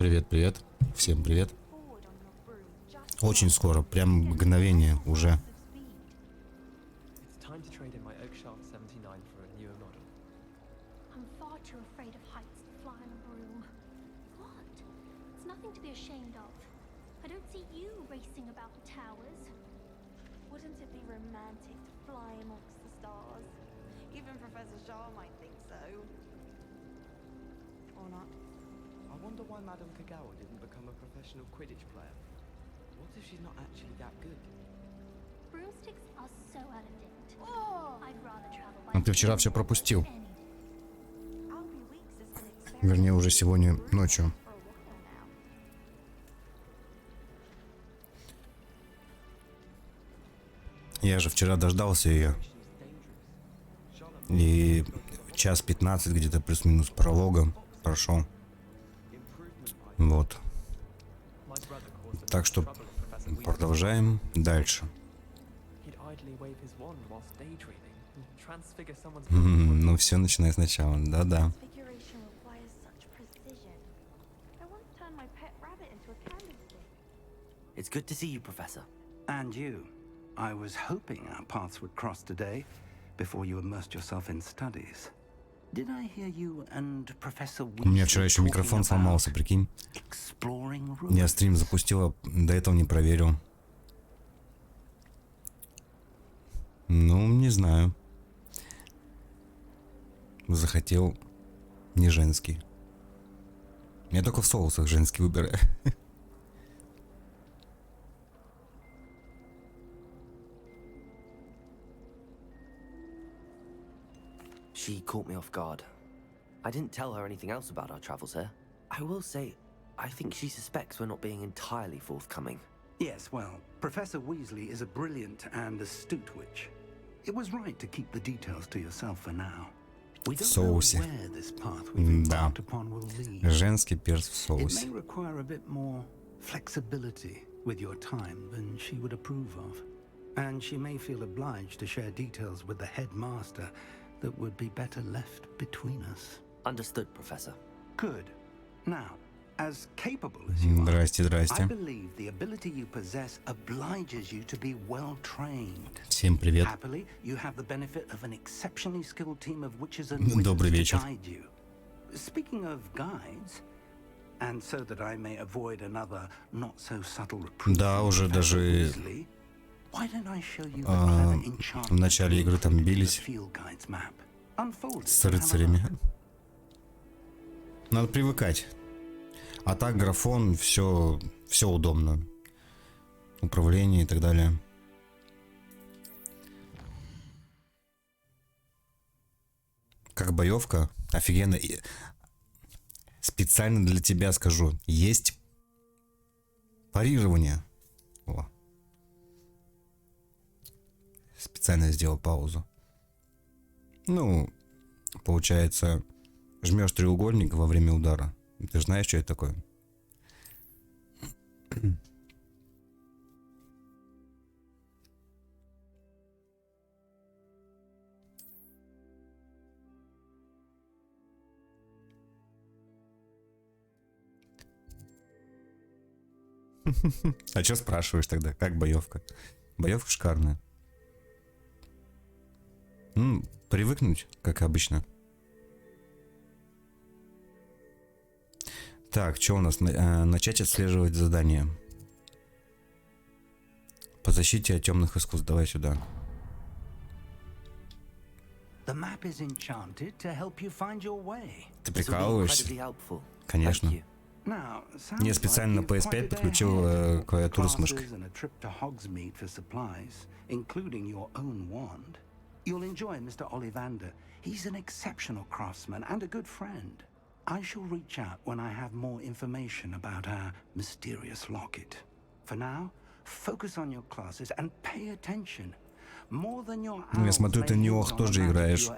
Привет, привет. Всем привет. Очень скоро, прям мгновение уже. Wouldn't it be romantic to fly amongst the stars? Even Professor Shah might think so. Or not. I wonder why Madame Kagawa didn't become a professional Quidditch player. What if she's not actually that good? Broomsticks are so out of date. I'd rather travel by А ты вчера все пропустил. any day. Albie Weeks has been experimenting Вернее, уже сегодня with ночью. for a while now. Я же вчера дождался ее. И час 15 где-то плюс-минус пролога прошел. Вот. Так что продолжаем дальше. Ну все, начинай сначала. Да-да. Figuration requires such precision. I once turned my pet rabbit into a candlestick. It's good to see you, Professor. And you. I was hoping our paths would cross today before you immersed yourself in studies. Did I hear you and Professor У меня Weasley вчера еще talking микрофон сломался, about прикинь. exploring Я rooms? стрим запустила, до этого не проверил. Ну, не знаю. Захотел не женский. Я только в соусах женский выбираю. She caught me off guard. I didn't tell her anything else about our travels here. I will say, I think she suspects we're not being entirely forthcoming. Yes, well, Professor Weasley is a brilliant and astute witch. It was right to keep the details to yourself for now. We don't know Соусе. where this path we've Да. embarked upon will lead. Женский перц в It соусе. may require a bit more flexibility with your time than she would approve of. And she may feel obliged to share details with the headmaster that would be better left between us. Understood, Professor. Good. Now, as capable as you are, Здрасте, I здрасте. believe the ability you possess obliges you to be well trained. Всем привет. Happily, you have the benefit of an exceptionally skilled team of witches and Добрый wizards вечер. to guide you. Speaking of guides, and so that I may avoid another not so subtle reproof Да, from уже Professor даже, Weasley, why don't I show you the clever в enchantment начале игры там built into the бились field guide's map? Unfold it с and have a рыцарями. look. Надо привыкать. А так графон, все удобно. Управление и так далее. Как боевка, офигенно. И специально для тебя скажу, есть парирование. О. Специально сделал паузу. Ну, получается, жмешь треугольник во время удара. Ты же знаешь, что это такое? А что спрашиваешь тогда? Как боевка? Боевка шикарная. Привыкнуть, как обычно. Так, что у нас? Начать отслеживать задание. По защите от темных искусств. Давай сюда. The map is enchanted to help you find your way. Ты This will be прикалываешься? incredibly helpful. Конечно. Thank you. Now, Я sounds специально like на you've PS5 quite a day подключил ahead. клавиатуру с мышкой. Classes and a trip to Hogsmeade for supplies, including your own wand. You'll enjoy Mr. Ollivander. He's an exceptional craftsman and a good friend. I shall reach out when I have more information about our mysterious locket. For now, focus on your classes and pay attention. More than your Я смотрю, ты Ньюах тоже играешь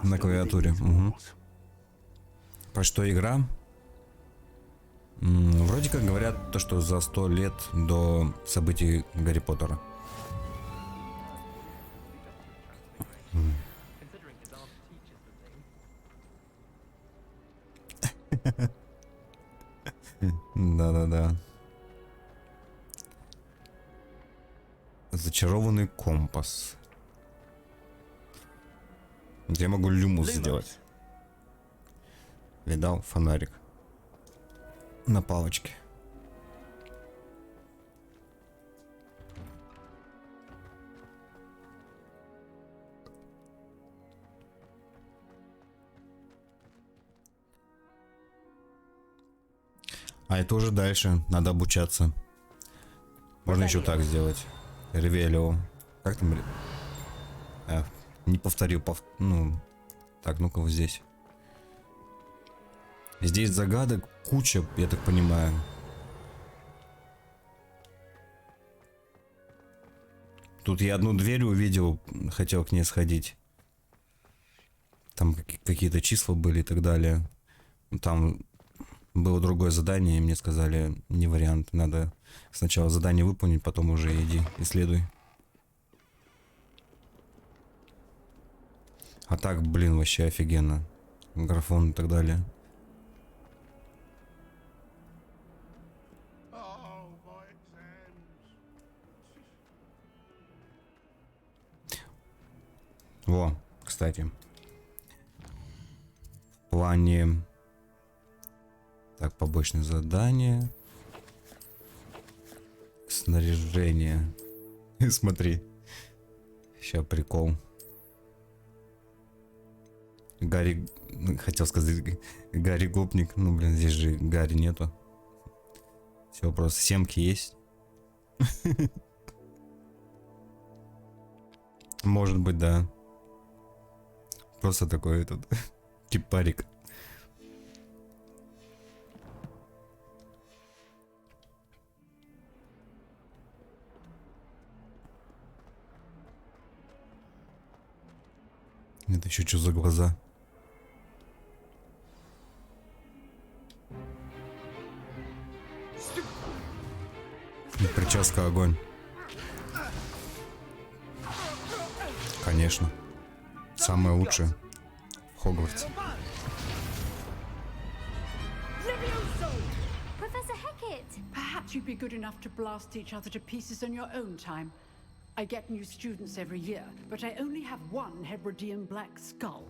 на клавиатуре. Угу. Про что игра? Вроде как говорят, то, что за 100 лет до событий Гарри Поттера. Да-да-да. Зачарованный компас. Я могу люмус сделать. Видал? Фонарик. На палочке. А это уже дальше. Надо обучаться. Можно еще так сделать. Ревелио. Как там? Не повторил. Ну. Так, ну-ка вот здесь. Здесь загадок куча, я так понимаю. Тут я одну дверь увидел, хотел к ней сходить. Там какие-то числа были и так далее. Там было другое задание, и мне сказали, не вариант, надо сначала задание выполнить, потом уже иди, исследуй. А так, блин, вообще офигенно. Графон и так далее. Во, кстати. В плане... Так, побочные задания. Снаряжение. Смотри. Сейчас прикол. Гарри... Хотел сказать Гарри Гопник. Ну, блин, здесь же Гарри нету. Все, просто семки есть. Может быть, да. Просто такой этот кипарик. Это еще что за глаза? И прическа огонь. Конечно. Самое лучшее в Хогвартсе. Professor Hecat! Perhaps you'd be good enough to blast each other to pieces on your own time. I get new students every year, but I only have one Hebridean black skull.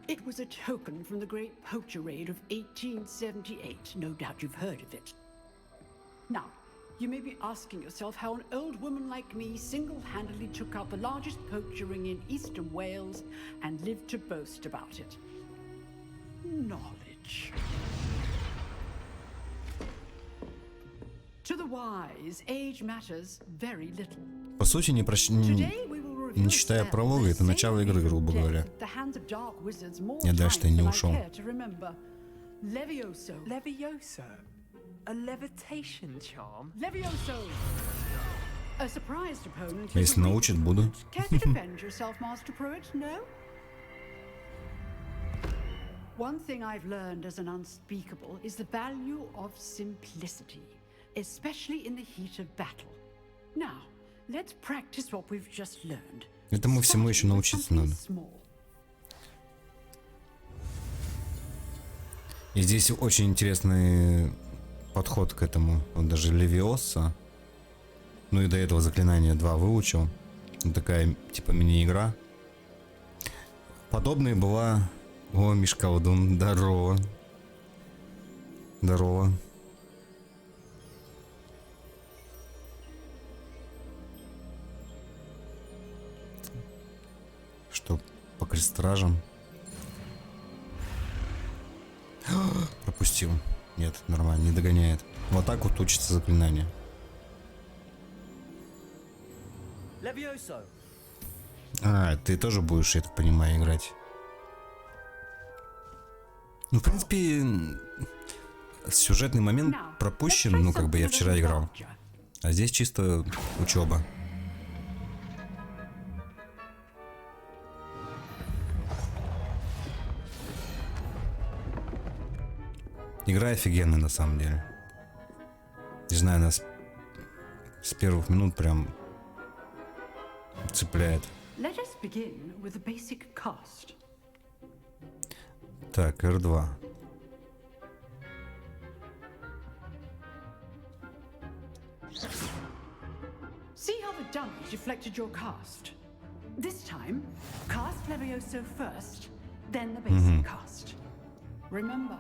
It was a token from the Great Poacher Raid of 1878. No doubt you've heard of it. Now, you may be asking yourself how an old woman like me single-handedly took out the largest poacher ring in eastern Wales and lived to boast about it. Knowledge. To the wise, age matters very little. По сути, не считая пролога, это начало игры, грубо говоря. Я дальше-то не ушел. Levioso. A levitation charm? Levioso. A surprised opponent. Если научит, буду. Care to defend yourself, Master Pruitt? No? One thing I've learned as an unspeakable is the value of simplicity, especially in the heat of battle. Now, let's practice what we've just learned. Этому всему еще научиться надо. И здесь очень интересный подход к этому. Вот даже Левиоса. Ну и до этого заклинания 2 выучил. Вот такая типа мини-игра. Подобная была... О, Мишкаудун, здорово. Здорово. Что по крестражам? Пропустил. Нет, нормально, не догоняет. Вот так вот учится заклинание. А, ты тоже будешь, я так понимаю, играть. Ну, в принципе, сюжетный момент пропущен, ну, как бы я вчера играл. А здесь чисто учеба. Игра офигенная на самом деле. Не знаю, нас с первых минут прям цепляет. Так, R2. See how the dummy deflected your cast? This time, cast Levioso first, then the basic cast. Remember,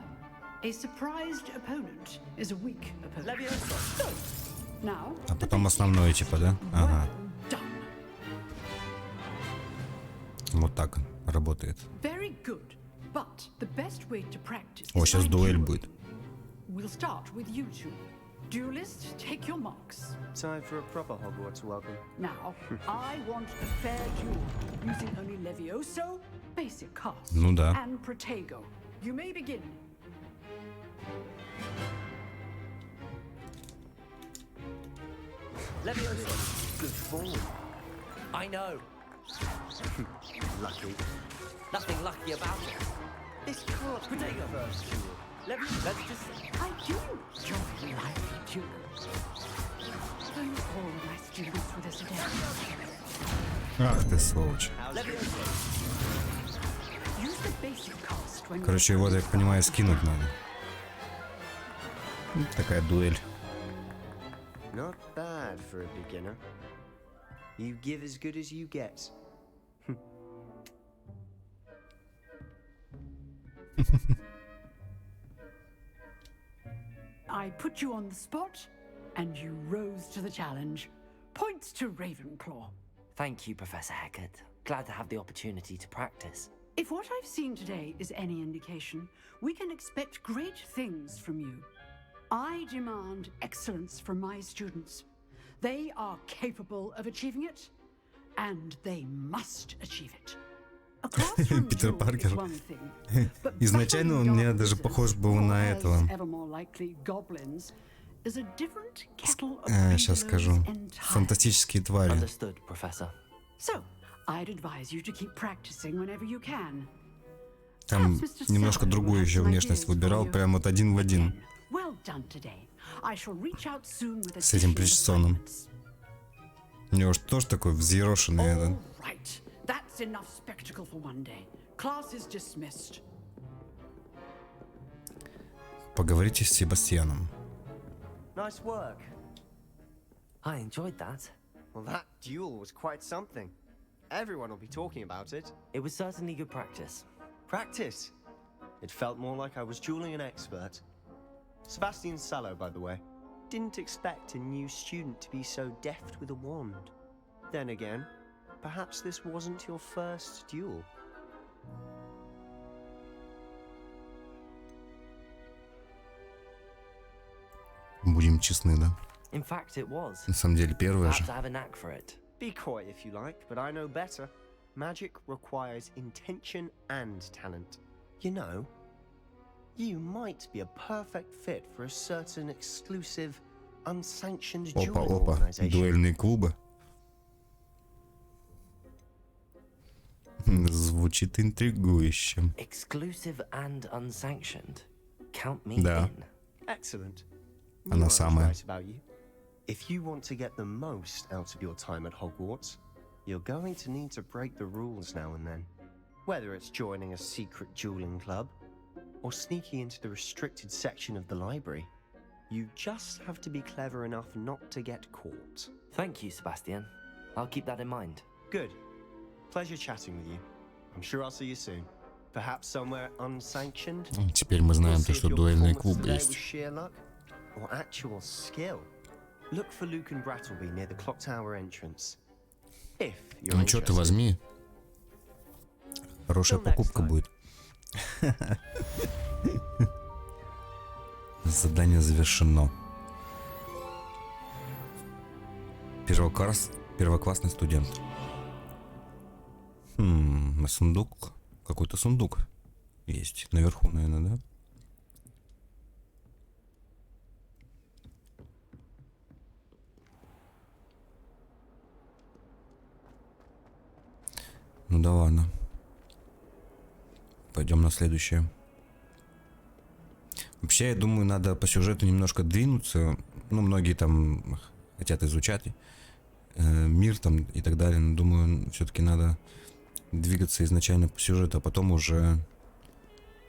a surprised opponent is a weak opponent. Levioso! Now, А потом основное, типа, да? Ага. well done. Вот так работает. Very good. But the best way to practice О, is сейчас by дуэль duel. будет. We'll start with you two. Duelists, take your marks. Time for a proper Hogwarts welcome. Now, I want a fair duel, using only Levioso, basic cast, Ну да. and Protego. You may begin. Levioso! Good form. I know. Lucky. Nothing lucky about it. This can't Protego first. Levioso, let's just... I do enjoy lively duels. Don't all my students with us again. Ах ты сволочь. Levioso! Use the basic cast when Короче, его, я так понимаю, скинуть надо. Такая дуэль. Not bad for a beginner. You give as good as you get. I put you on the spot, and you rose to the challenge. Points to Ravenclaw. Thank you, Professor Hecat. Glad to have the opportunity to practice. If what I've seen today is any indication, we can expect great things from you. I demand excellence from my students. They are capable of achieving it, and they must achieve it. A classroom Питер duel is Паркер. one thing, but Изначально он battling мне dark даже wizards, похож был or на as этого. ever more likely goblins, is a different kettle of Сейчас скажу. pillows entirely. Фантастические твари. Understood, Professor. So, I'd advise you to keep practicing whenever you can. Там Perhaps Mr. немножко Sallow другую will have еще some внешность ideas for выбирал, you. прям вот один в один. Again, well done today. I shall reach out soon with С этим additional причесоном. assignments. У него же тоже такой взъерошенный All этот. right. That's enough spectacle for one day. Class is dismissed. Поговорите с Себастьяном. Nice work. I enjoyed that. Well, that duel was quite something. Everyone will be talking about it. It was certainly good practice. Practice. It felt more like I was dueling an expert. Sebastian Sallow, by the way. Didn't expect a new student to be so deft with a wand. Then again, perhaps this wasn't your first duel. Будем честны, да? In fact, it was. На самом деле первая же. Perhaps I have a knack for it. Be coy if you like, but I know better. Magic requires intention and talent. You know, you might be a perfect fit for a certain exclusive, unsanctioned dueling Опа, organization. дуэльные клубы. Звучит интригующе. Exclusive and unsanctioned. Count me Да. in. Excellent. Она Knew I was самая. right about you. If you want to get the most out of your time at Hogwarts, you're going to need to break the rules now and then. Whether it's joining a secret dueling club or sneaking into the restricted section of the library, you just have to be clever enough not to get caught. Thank you, Sebastian. I'll keep that in mind. Good. Pleasure chatting with you. I'm sure I'll see you soon. Perhaps somewhere unsanctioned. Теперь мы We'll знаем see то, if что your дуэльные performance клубы today was есть. sheer luck or actual skill. Look for Luke and Brattleby near the clock tower entrance. If you're Ну что ты interested. возьми. Хорошая Till next покупка time. будет. Задание завершено. Первоклассный студент. На сундук. Какой-то сундук есть. Наверху, наверное, да? Ну да ладно. Пойдем на следующее. Вообще, я думаю, надо по сюжету немножко двинуться. Ну, многие там хотят изучать мир там и так далее. Но думаю, все-таки надо двигаться изначально по сюжету, а потом уже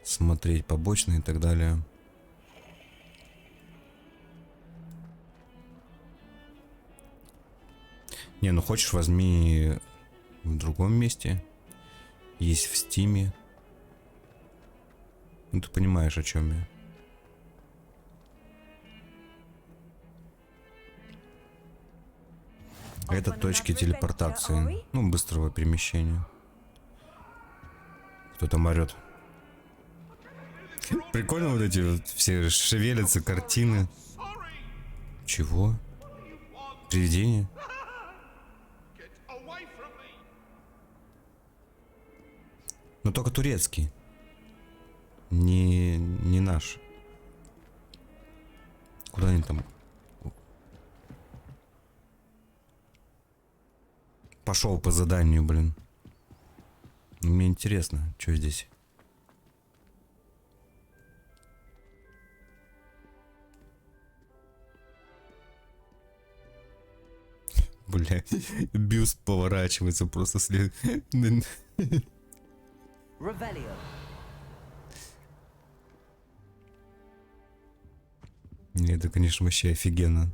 смотреть побочные и так далее. Не, ну хочешь, возьми в другом месте. Есть в Стиме. Ну ты понимаешь, о чем я. Это точки телепортации. Ну, быстрого перемещения. Кто там орет? Прикольно вот эти вот все шевелятся картины. Чего? Привидение? Но только турецкий. Не наш. Куда они там? Пошел по заданию, блин. Мне интересно, что здесь. Бля, бюст поворачивается просто след. Revelio. Это, конечно, вообще офигенно.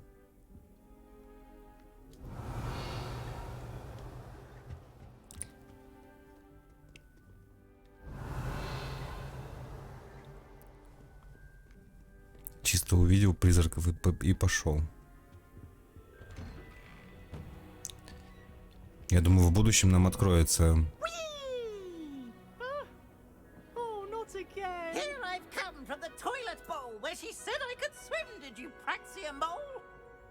Чисто увидел призраков и пошел. Я думаю, в будущем нам откроется. Oh, not again. Here I've come from the toilet bowl where she said I could swim, did you praxia mole?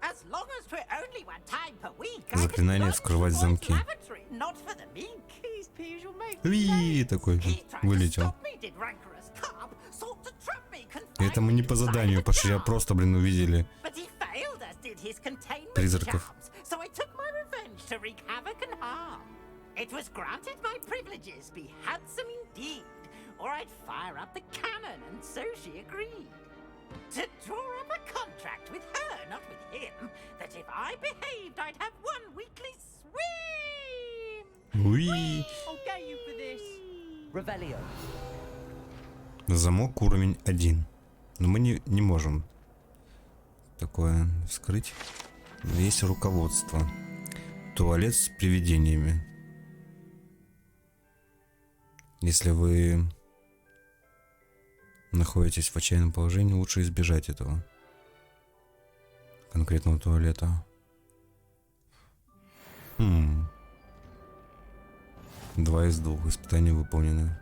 As long as we're only one time per week, I can Заклинание run вскрывать towards замки. lavatory, not for the meek. Ps5 will make me Уи, такой He tried to вылетел. stop me, did rancorous carp, sought to trap me, И это мы не по заданию пошли, а просто, блин, увидели. But he failed, as did his containment Призраков. charms, so I took my revenge to wreak havoc and harm. It was granted my privileges be handsome indeed, or I'd fire up the cannon, and so she agreed. To draw up a contract with her, not with him, that if I behaved, I'd have one weekly swim. Уи. I'll get you for this. Revelio. Замок уровень 1. Но мы не можем такое вскрыть. Есть руководство. Туалет с привидениями. Если вы находитесь в отчаянном положении, лучше избежать этого конкретного туалета. 2 из 2 испытания выполнены.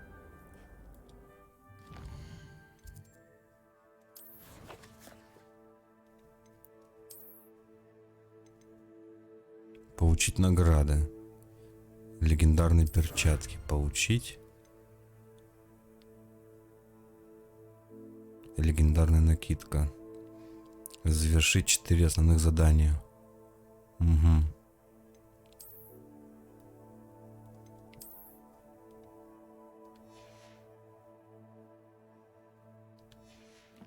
Получить награды. Легендарные перчатки. Получить. Легендарная накидка. Завершить 4 основных задания. Угу.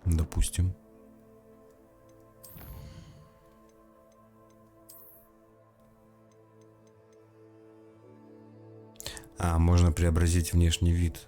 Допустим. Можно преобразить внешний вид.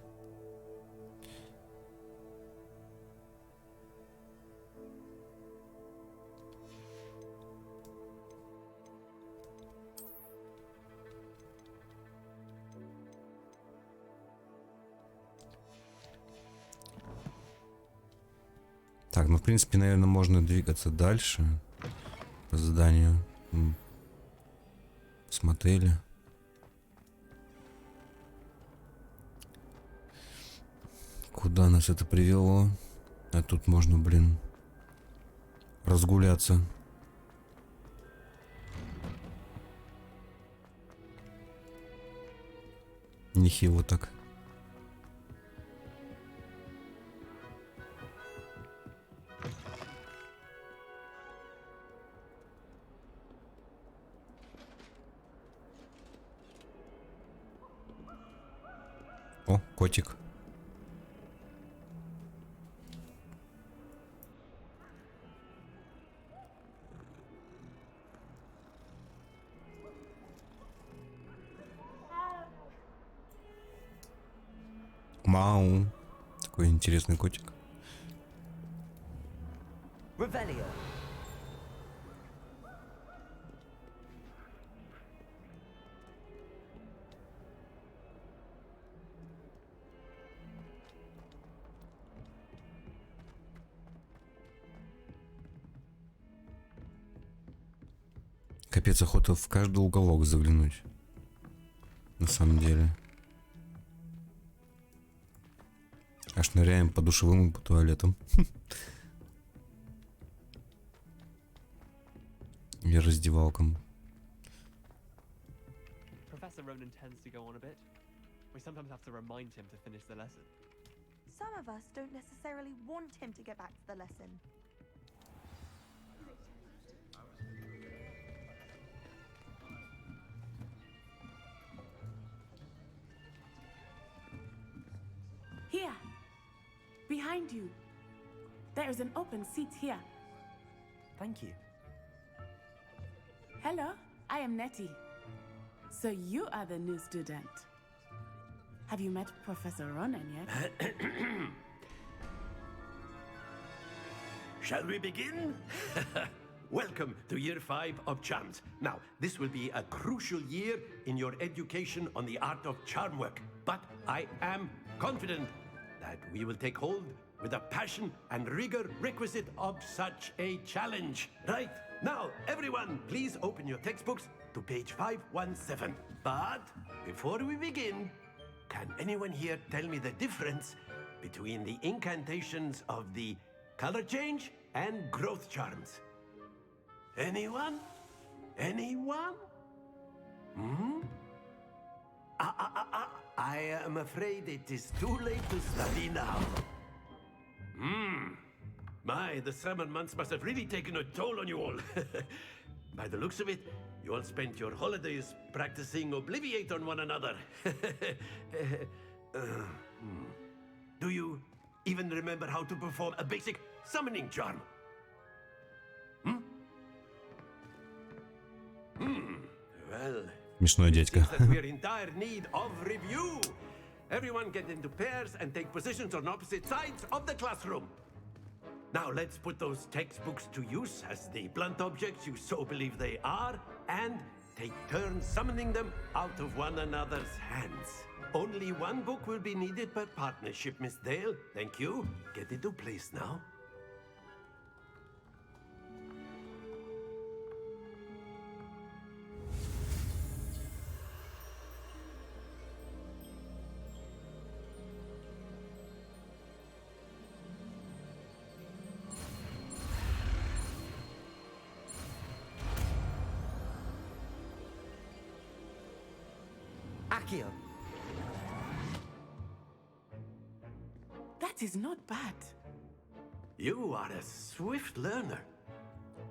Так, ну в принципе, наверное, можно двигаться дальше по заданию. Смотрели. Куда нас это привело? А тут можно, блин, разгуляться. Нехило так. О, котик. Мау. Такой интересный котик. Revelio. Капец, охота в каждый уголок заглянуть. На самом деле. Аж ныряем по душевым и по туалетам. И раздевалкам. Professor Ronan tends to go on a bit. We sometimes have to remind him to finish the lesson. Some of us don't necessarily want him to get back to the lesson. Here, behind you. There is an open seat here. Thank you. Hello, I am Nettie. So you are the new student. Have you met Professor Ronan yet? Shall we begin? Welcome to Year 5 of Charms. Now, this will be a crucial year in your education on the art of charm work. But I am confident that we will take hold with the passion and rigor requisite of such a challenge. Right, now, everyone, please open your textbooks to page 517. But before we begin, can anyone here tell me the difference between the incantations of the color change and growth charms? Anyone? Anyone? I am afraid it is too late to study now. My, the summer months must have really taken a toll on you all. By the looks of it, you all spent your holidays practicing Obliviate on one another. Do you even remember how to perform a basic summoning charm? Well, Смешной it дядька. seems that we're in dire need of review. Everyone get into pairs and take positions on opposite sides of the classroom. Now let's put those textbooks to use as the blunt objects you so believe they are, and take turns summoning them out of one another's hands. Only one book will be needed per partnership, Miss Dale. Thank you. Get into place now. Accio. That is not bad. You are a swift learner.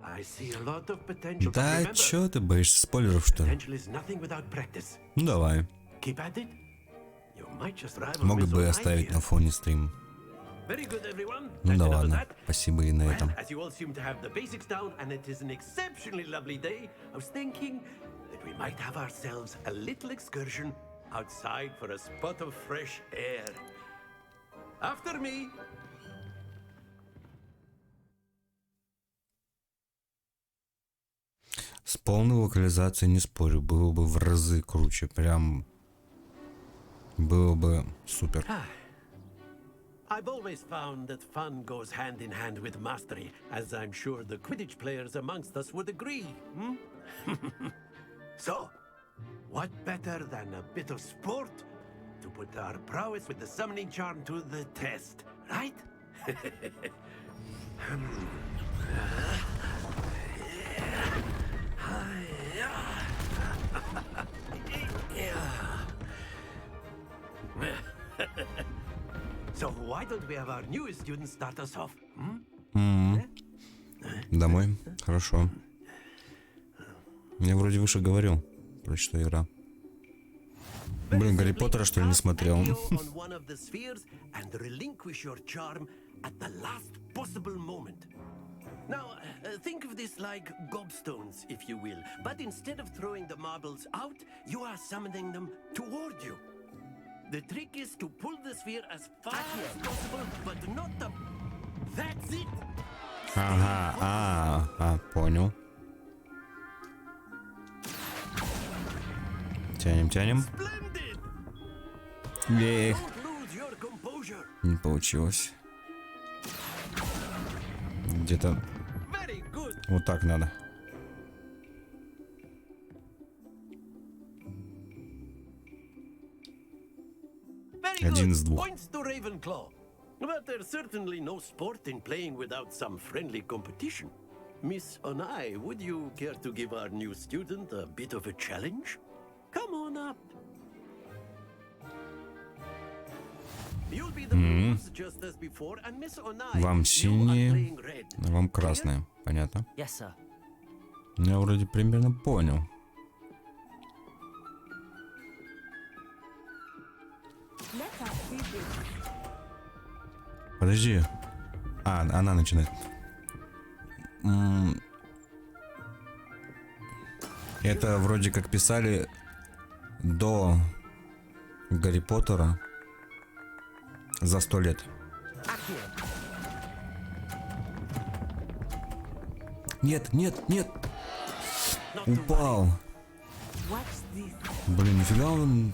I see a lot of potential. But Да, remember, чё ты боишься спойлеров, что ли? potential is nothing without practice. Ну давай. Keep at it. You might just rival Могут Miss бы O'Reilly оставить here. на фоне стрим. Very good, everyone. Ну That's да enough of ладно. that. Спасибо и на этом. Well, as you all seem to have the basics down, and it is an exceptionally lovely day, I was thinking that we might have ourselves a little excursion outside for a spot of fresh air. After me. С полной локализацией не спорю. Было бы в разы круче. Прям... Было бы супер. I've always found that fun goes hand in hand with mastery, as I'm sure the Quidditch players amongst us would agree. So, what better than a bit of sport to put our prowess with the summoning charm to the test, right? So why don't we have our newest student start us off? Домой. Хорошо. Я вроде выше говорил, про что игра. Блин, Гарри Поттера, что ли, не смотрел? On one of the spheres and relinquish your charm at the last possible moment. Now, think of this like gobstones, if you will. But instead of throwing the marbles out, you are summoning them toward you. The trick is to pull the sphere as far as possible, but not the... That's it! Ага, понял. Тянем. Splendid! Эх, Don't lose your composure. не получилось. Где-то Very good. вот так надо. Один good. из двух. Points to Ravenclaw. But there's certainly no sport in playing without some friendly competition. Miss Onai, would you care to give our new student a bit of a challenge? Come on up. You'll be the blues just as before, and Miss Onai, Вам you are синие, playing red. а вам красные. Понятно. Yes, sir. Я вроде примерно понял. Let us see this. Подожди. А, она начинает. Это вроде как писали до Гарри Поттера за 100 лет. Нет, нет, нет. Упал. Watch this. Блин, нифига он...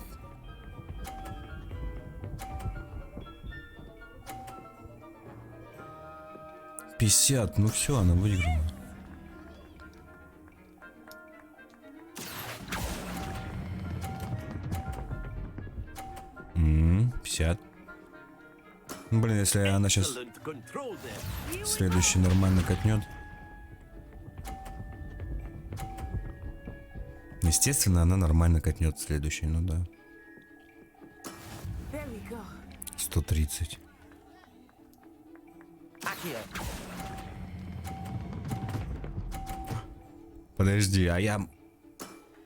Пятьдесят, ну все, она выиграла. М-м, 50. Ну, блин, если она сейчас Excellent control there. следующий нормально катнет. Естественно, она нормально катнет следующий, ну да. There we go. 130. Accio. Подожди, а я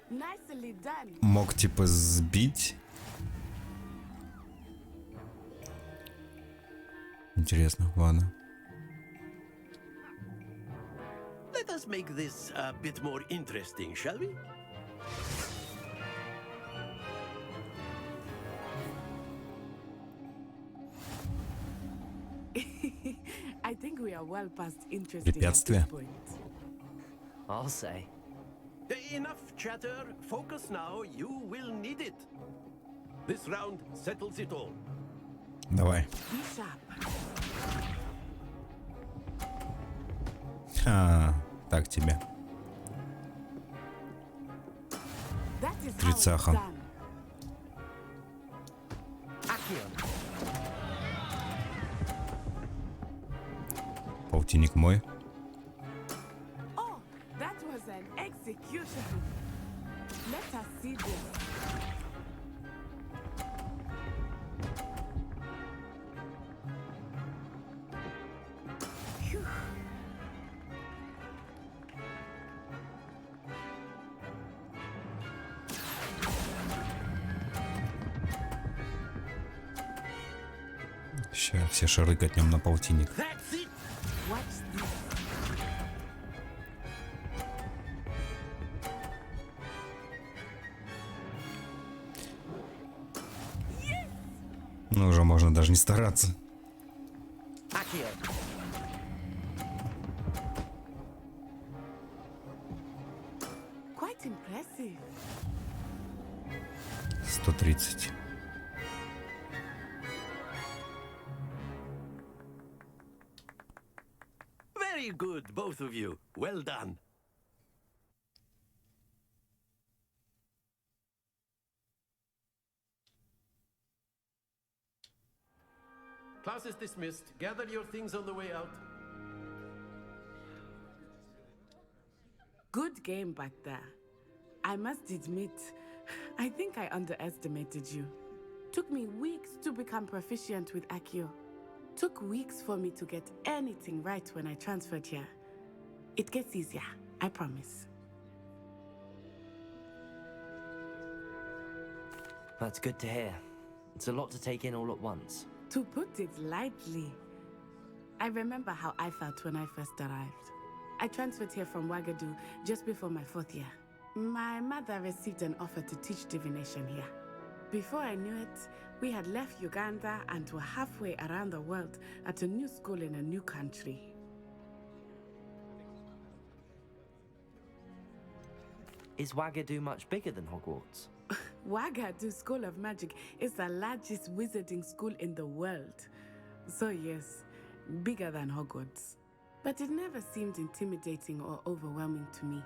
Nicely done. мог типа сбить? Интересно, ладно. Let us make this a bit more interesting, shall we? I think we are well past interesting at Препятствие. this point. I'll say. Enough chatter. Focus now. You will need it. This round settles it all. Давай. Be sharp. А, так тебе. That is how it's Тридцаха. done. Accio. Полтинник мой. Oh, that was an execution. Let us see this. Phew. Сейчас все шары катнем на полтинник. That's it. Watch this. Ну, уже можно даже не стараться. Accio. Quite impressive. 130. Very good, both of you. Well done. Class is dismissed. Gather your things on the way out. Good game back there. I must admit, I think I underestimated you. Took me weeks to become proficient with Accio. Took weeks for me to get anything right when I transferred here. It gets easier, I promise. That's good to hear. It's a lot to take in all at once. To put it lightly, I remember how I felt when I first arrived. I transferred here from Wagadu just before my 4th year. My mother received an offer to teach divination here. Before I knew it, we had left Uganda and were halfway around the world at a new school in a new country. Is Wagadu much bigger than Hogwarts? Wagadu School of Magic is the largest wizarding school in the world. So yes, bigger than Hogwarts. But it never seemed intimidating or overwhelming to me.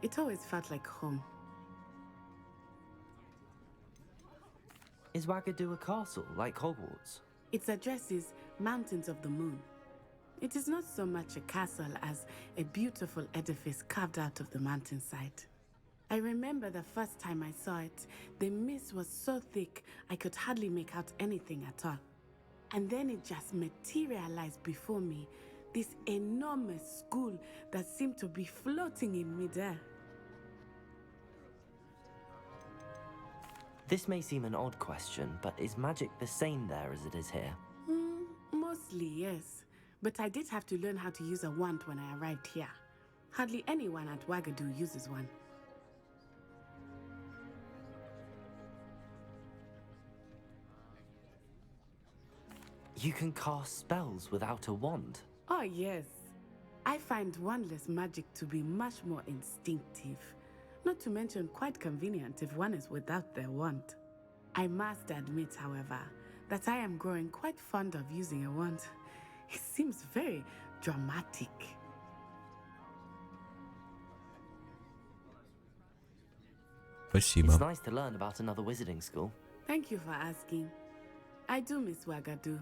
It always felt like home. Is Wagadu a castle, like Hogwarts? Its address is Mountains of the Moon. It is not so much a castle as a beautiful edifice carved out of the mountainside. I remember the first time I saw it, the mist was so thick I could hardly make out anything at all. And then it just materialized before me, this enormous school that seemed to be floating in midair. This may seem an odd question, but is magic the same there as it is here? Mostly, yes. But I did have to learn how to use a wand when I arrived here. Hardly anyone at Wagadu uses one. You can cast spells without a wand. Oh, yes. I find wandless magic to be much more instinctive. Not to mention quite convenient if one is without their wand. I must admit, however, that I am growing quite fond of using a wand. It seems very dramatic. Спасибо. It's nice to learn about another wizarding school. Thank you for asking. I do miss Wagadu,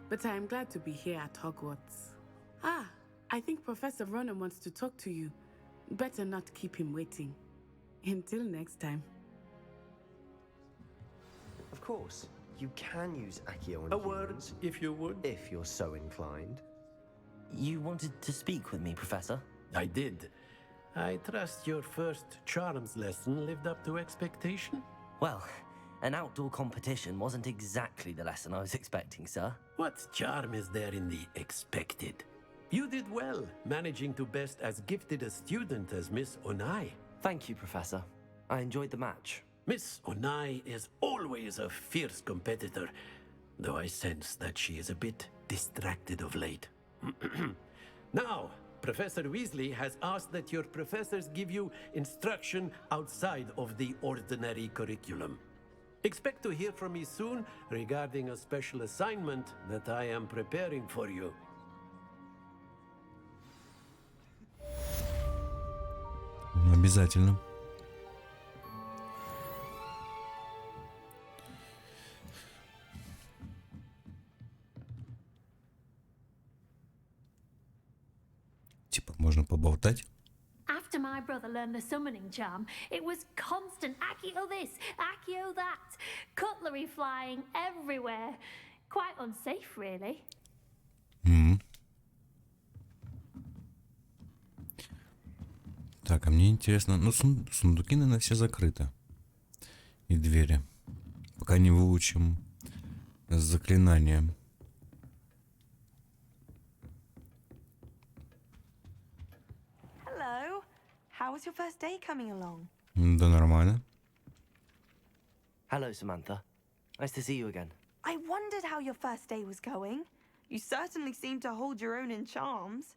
but I am glad to be here at Hogwarts. Ah, I think Professor Ronan wants to talk to you. Better not keep him waiting. Until next time. Of course, you can use Accio on A word, humans, if you would. if you're so inclined. You wanted to speak with me, Professor? I did. I trust your first charms lesson lived up to expectation? Well, an outdoor competition wasn't exactly the lesson I was expecting, sir. What charm is there in the expected? You did well, managing to best as gifted a student as Miss Onai. Thank you, Professor. I enjoyed the match. Miss Onai is always a fierce competitor, though I sense that she is a bit distracted of late. Now, Professor Weasley has asked that your professors give you instruction outside of the ordinary curriculum. Expect to hear from me soon regarding a special assignment that I am preparing for you. Обязательно. Типа можно поболтать. After my brother learned the summoning charm, it was constant Accio this, Accio that, cutlery flying everywhere. Quite unsafe, really. Так, а мне интересно, ну сундуки, наверное, все закрыты. И двери. Пока не выучим заклинание. Hello. How was your first day coming along? Да нормально. Hello, Samantha. Nice to see you again. I wondered how your first day was going. You certainly seem to hold your own in charms.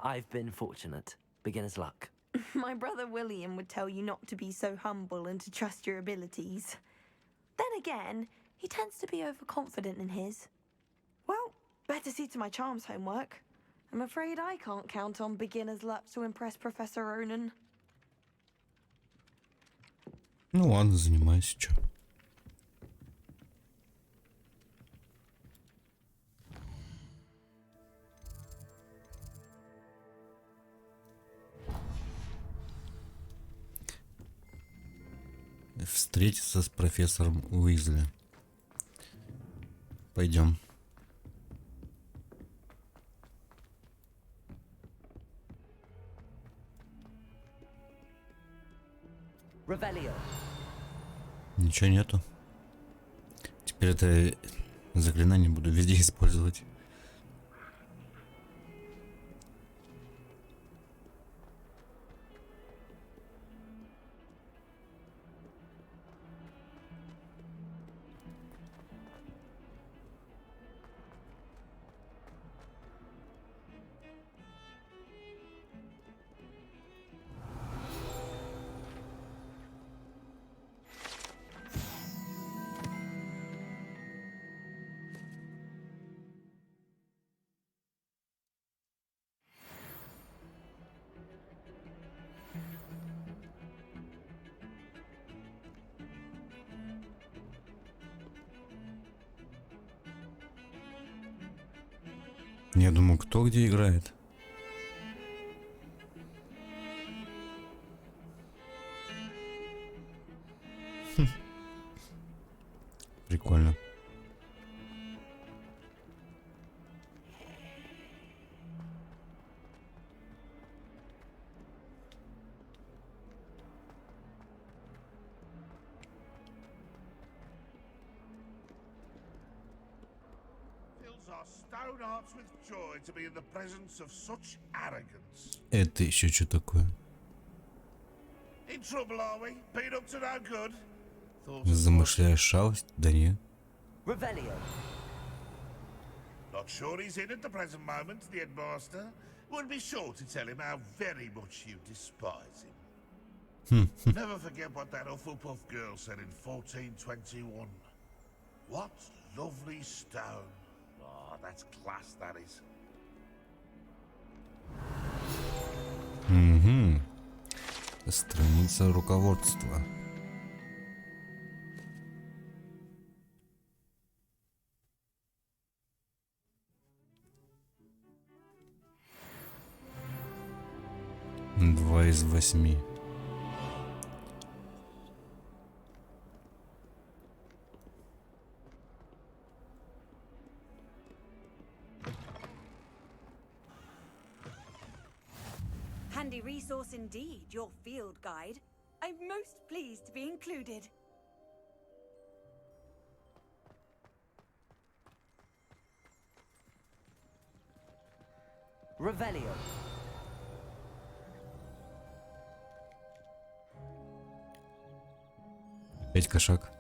I've been fortunate. Beginner's luck. My brother William would tell you not to be so humble and to trust your abilities. Then again, he tends to be overconfident in his. Well, better see to my charms homework. I'm afraid I can't count on beginner's luck to impress Professor Ronan. Ну ладно, занимайся, чё. Встретиться с профессором Уизли. Пойдем. Revelio. Ничего нету. Теперь это заклинание буду везде использовать. Я думаю, кто где играет. Прикольно. Fills our stone hearts with joy to be in the presence of such arrogance. Это еще что такое? In trouble, are we? Been up to no good? Замышляешь шалость? Да не. Revelio. Not sure he's in at the present moment, the headmaster. Would be sure to tell him how very much you despise him. Never forget what that Hufflepuff girl said in 1421. What lovely stone. Oh, that's class, that is. Угу. Страница руководства. Два из 8. Handy resource indeed, your field guide. I'm most pleased to be included. Revelio. Пять кошак.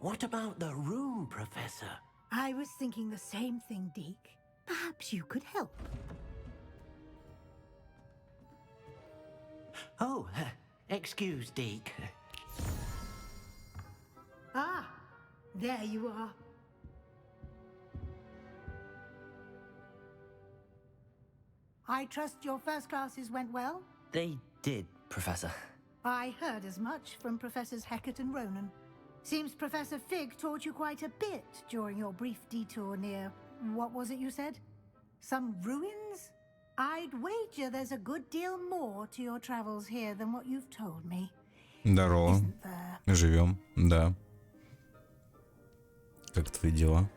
What about the room, Professor? I was thinking the same thing, Deke. Perhaps you could help. Oh, excuse, Deke. Ah, there you are. I trust your first classes went well? They did, Professor. I heard as much from Professors Hecat and Ronan. Seems Professor Fig taught you quite a bit during your brief detour near... what was it you said? Some ruins? I'd wager there's a good deal more to your travels here than what you've told me. Здорово. Isn't there? Живем, да. Как твои дела?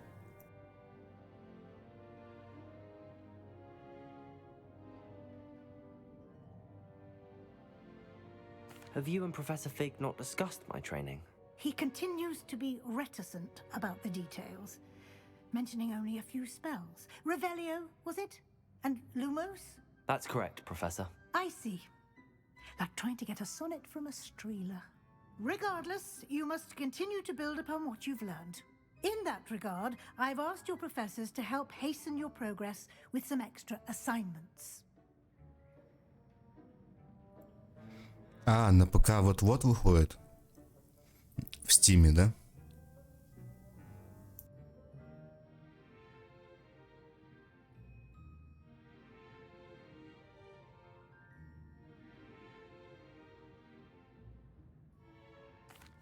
Have you and Professor Fig not discussed my training? He continues to be reticent about the details, mentioning only a few spells. Revelio, was it? And Lumos? That's correct, Professor. I see. Like trying to get a sonnet from a streeler. Regardless, you must continue to build upon what you've learned. In that regard, I've asked your professors to help hasten your progress with some extra assignments. А, на ПК вот-вот выходит. В Стиме, да?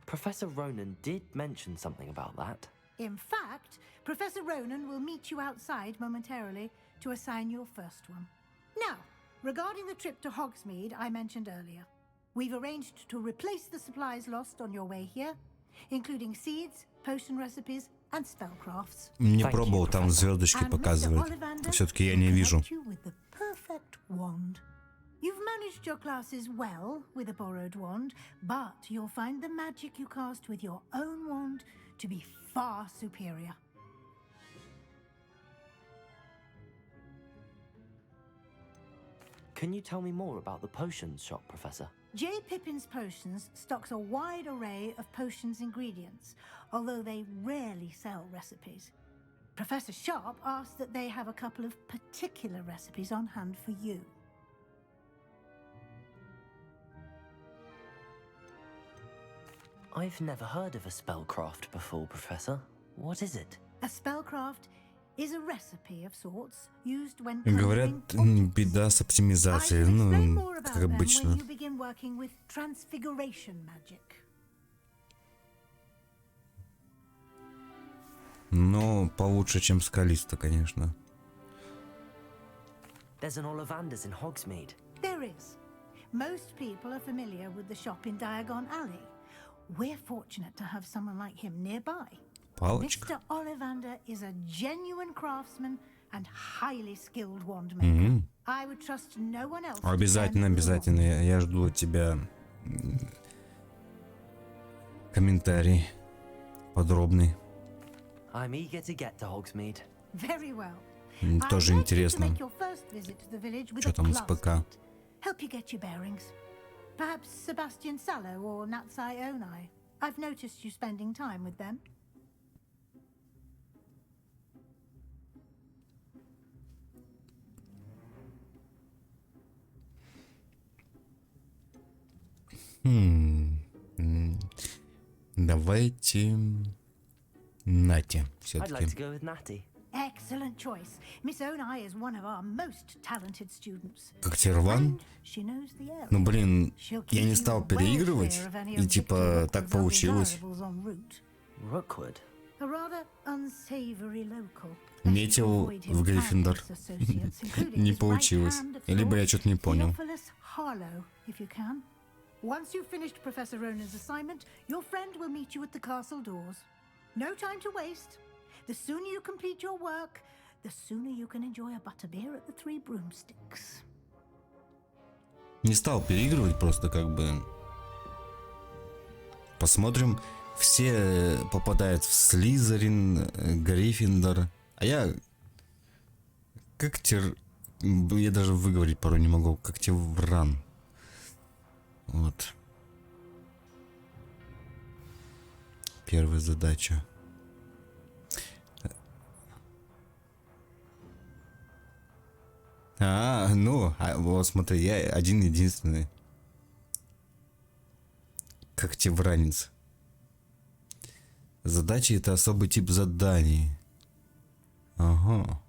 Professor Ronan did mention something about that. In fact, Professor Ronan will meet you outside momentarily to assign your first one. Now, regarding the trip to Hogsmeade I mentioned earlier, we've arranged to replace the supplies lost on your way here, including seeds, potion recipes, and spellcrafts. Не пробовал, там звездочки показывает. Все-таки я не вижу. With the perfect wand. You've managed your classes well with a borrowed wand, but you'll find the magic you cast with your own wand to be far superior. Can you tell me more about the potions shop, Professor? J. Pippin's Potions stocks a wide array of potions ingredients, although they rarely sell recipes. Professor Sharp asked that they have a couple of particular recipes on hand for you. I've never heard of a spellcraft before, Professor. What is it? A spellcraft is a recipe of sorts used when Говорят, conjuring беда с I оптимизацией, can explain ну, more about как them обычно. when you begin working with transfiguration magic. Но получше, чем скалиста, конечно. There's an Ollivander's in Hogsmeade. There is. Most people are familiar with the shop in Diagon Alley. We're fortunate to have someone like him nearby. Палочка. Mr. Ollivander is a genuine craftsman and highly skilled wand maker. I would trust no one else. Обязательно, обязательно. Я жду от тебя комментарий подробный. I'm eager to get to Hogsmeade. Very well. Тоже I'd like you to интересно, make your first visit to the village with что a там с class ПК. kit. Help you get your bearings. Perhaps Sebastian Sallow or Natsai Onai. I've noticed you spending time with them. Давайте Нате I'd все-таки. like to go with Natty. Excellent choice. Miss Onai is one of our most talented students. Как Тирван? She knows the area. Ну блин, She'll я keep не you стал well переигрывать, clear of any и of типа Victor так Rookwood's получилось. undesirables en route. Rookwood? A rather unsavory local. Метил Avoid him в and Гриффиндор. his associates, including Не his получилось. right-hand of Либо я sorts, что-то не понял. Theophilus Harlow, if you can. Once you've finished Professor Ronan's assignment, your friend will meet you at the castle doors. No time to waste. The sooner you complete your work, the sooner you can enjoy a butterbeer at the Three Broomsticks. Не стал переигрывать, просто как бы посмотрим. Все попадают в Слизерин, Гриффиндор. А я как я даже выговорить порой не могу. Как Тирван. Вот. Первая задача. Вот смотри, я один-единственный. Как тевранец. Задачи — это особый тип заданий. Ага.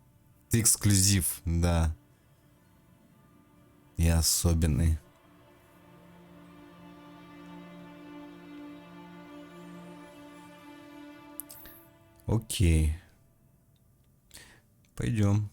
Ты эксклюзив, да. Я особенный. Окей. Пойдем.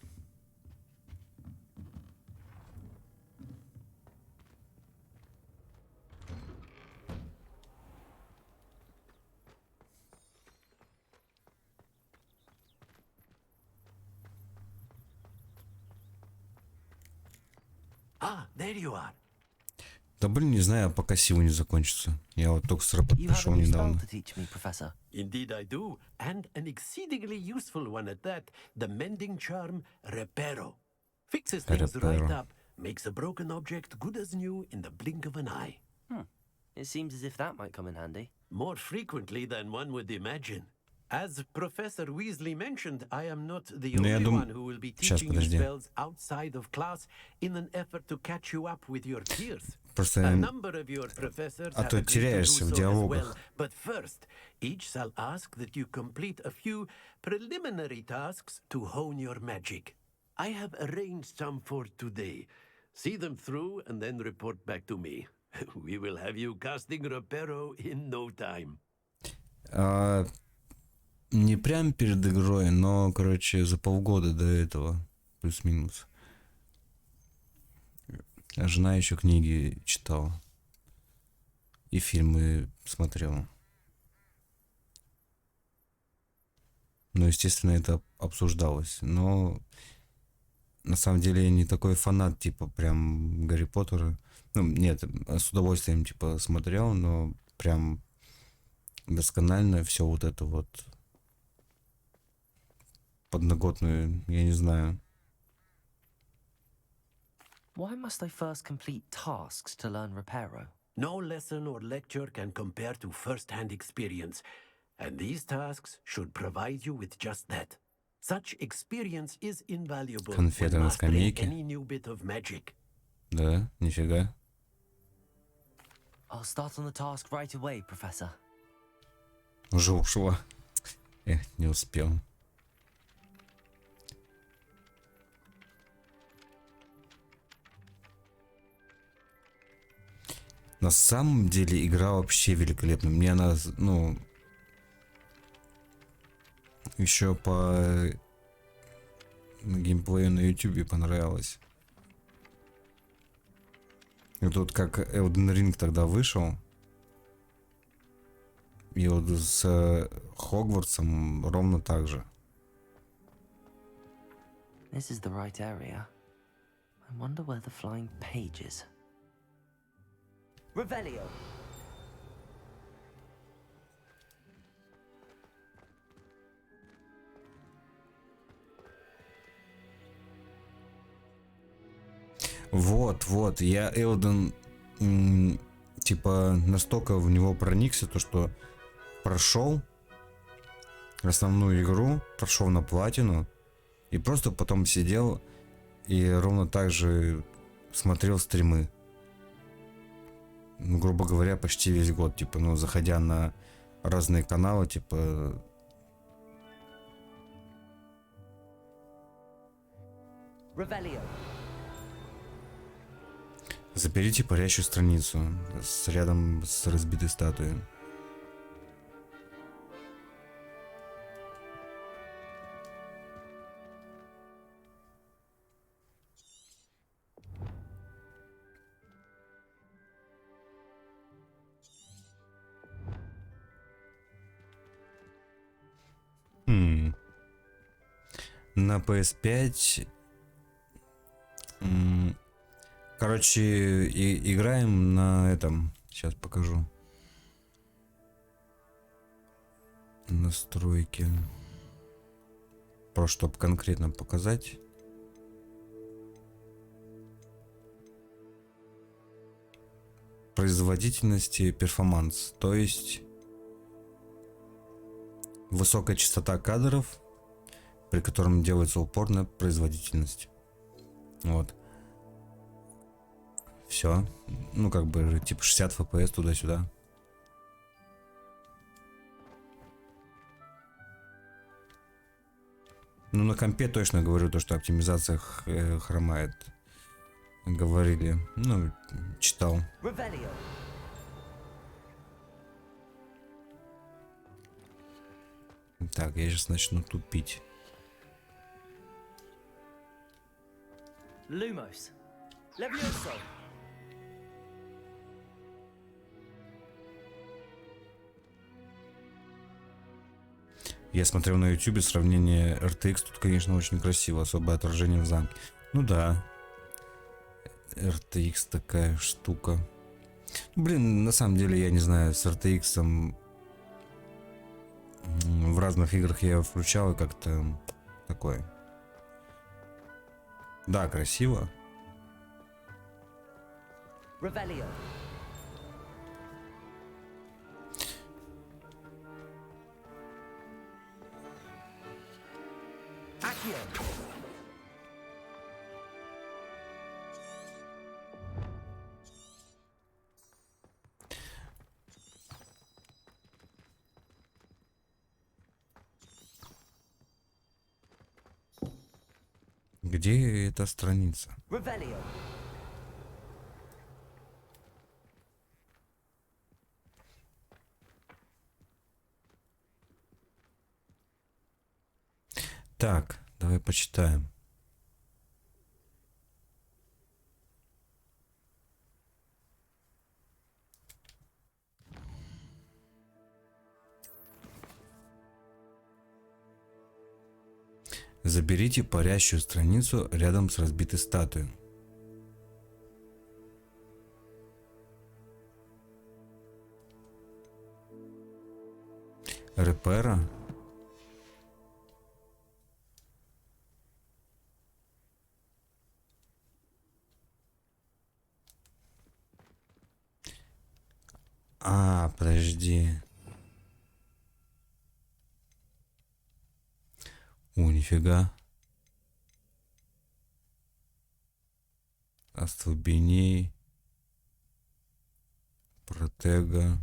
Ah, there you are. Да блин, не знаю, пока сила не закончится. Я вот только с работы You have пришел a new spell недавно. to teach me, Professor. Indeed I do, and an exceedingly useful one at that, the mending charm Reparo. Fixes things right Reparo. up, makes a broken object good as new in the blink of an eye. It seems as if that might come in handy. More frequently than one would imagine. As Professor Weasley mentioned, I am not the Ну, я only думаю... one who will be Сейчас, teaching you подожди. spells outside of class in an effort to catch you up with your peers. Просто... A number of your professors А have то agreed to do теряешься в so as диалогах. well. But first, each shall ask that you complete a few preliminary tasks to hone your magic. I have arranged some for today. See them through and then report back to me. We will have you casting Reparo in no time. Не прям перед игрой, но, короче, за полгода до этого. Плюс-минус. А жена еще книги читала. И фильмы смотрела. Ну, естественно, это обсуждалось. Но на самом деле я не такой фанат, типа, прям Гарри Поттера. Ну, нет, с удовольствием, типа, смотрел, но прям досконально все вот это вот подноготную, я не знаю. Why must I first complete tasks to learn Reparo? No lesson or lecture can compare to first-hand experience, and these tasks should provide you with just that. Such experience is invaluable Конфеты when на mastering скамейке. any new bit of magic. Да, нифига. I'll start on the task right away, Professor. Уже ушло. Не успел. На самом деле игра вообще великолепна. Мне она, ну, еще по геймплею на YouTube понравилась. И тут как Elden Ring тогда вышел, и вот с Хогвартсом ровно так же. This is the right area. I wonder where the flying page is. Revelio. Вот, я Элден типа настолько в него проникся, то что прошел основную игру, прошел на платину и просто потом сидел и ровно так же смотрел стримы. Ну, грубо говоря, почти весь год, типа, ну, заходя на разные каналы, типа. Revelio. Заберите парящую страницу рядом с разбитой статуей. На PS5 короче, играем на этом. Сейчас покажу. Настройки. Просто чтобы конкретно показать. Производительности перформанс. То есть высокая частота кадров, при котором делается упор на производительность. Вот. Все. Ну, как бы, типа 60 FPS туда-сюда. Ну, на компе точно говорю то, что оптимизация хромает. Говорили. Ну, читал. Revelio. Так, я сейчас начну тупить. Lumos. Levioso. Я смотрел на YouTube сравнение RTX, тут, конечно, очень красиво, особое отражение в замке. Ну да, RTX такая штука. Блин, на самом деле, я не знаю, с RTX в разных играх я включал и как-то такое. Да, красиво. Revelio. Accio. Где эта страница? Revelio. Так, давай почитаем. Заберите парящую страницу рядом с разбитой статуей. Репера. Подожди. О, нифига. Остолбеней. Протега.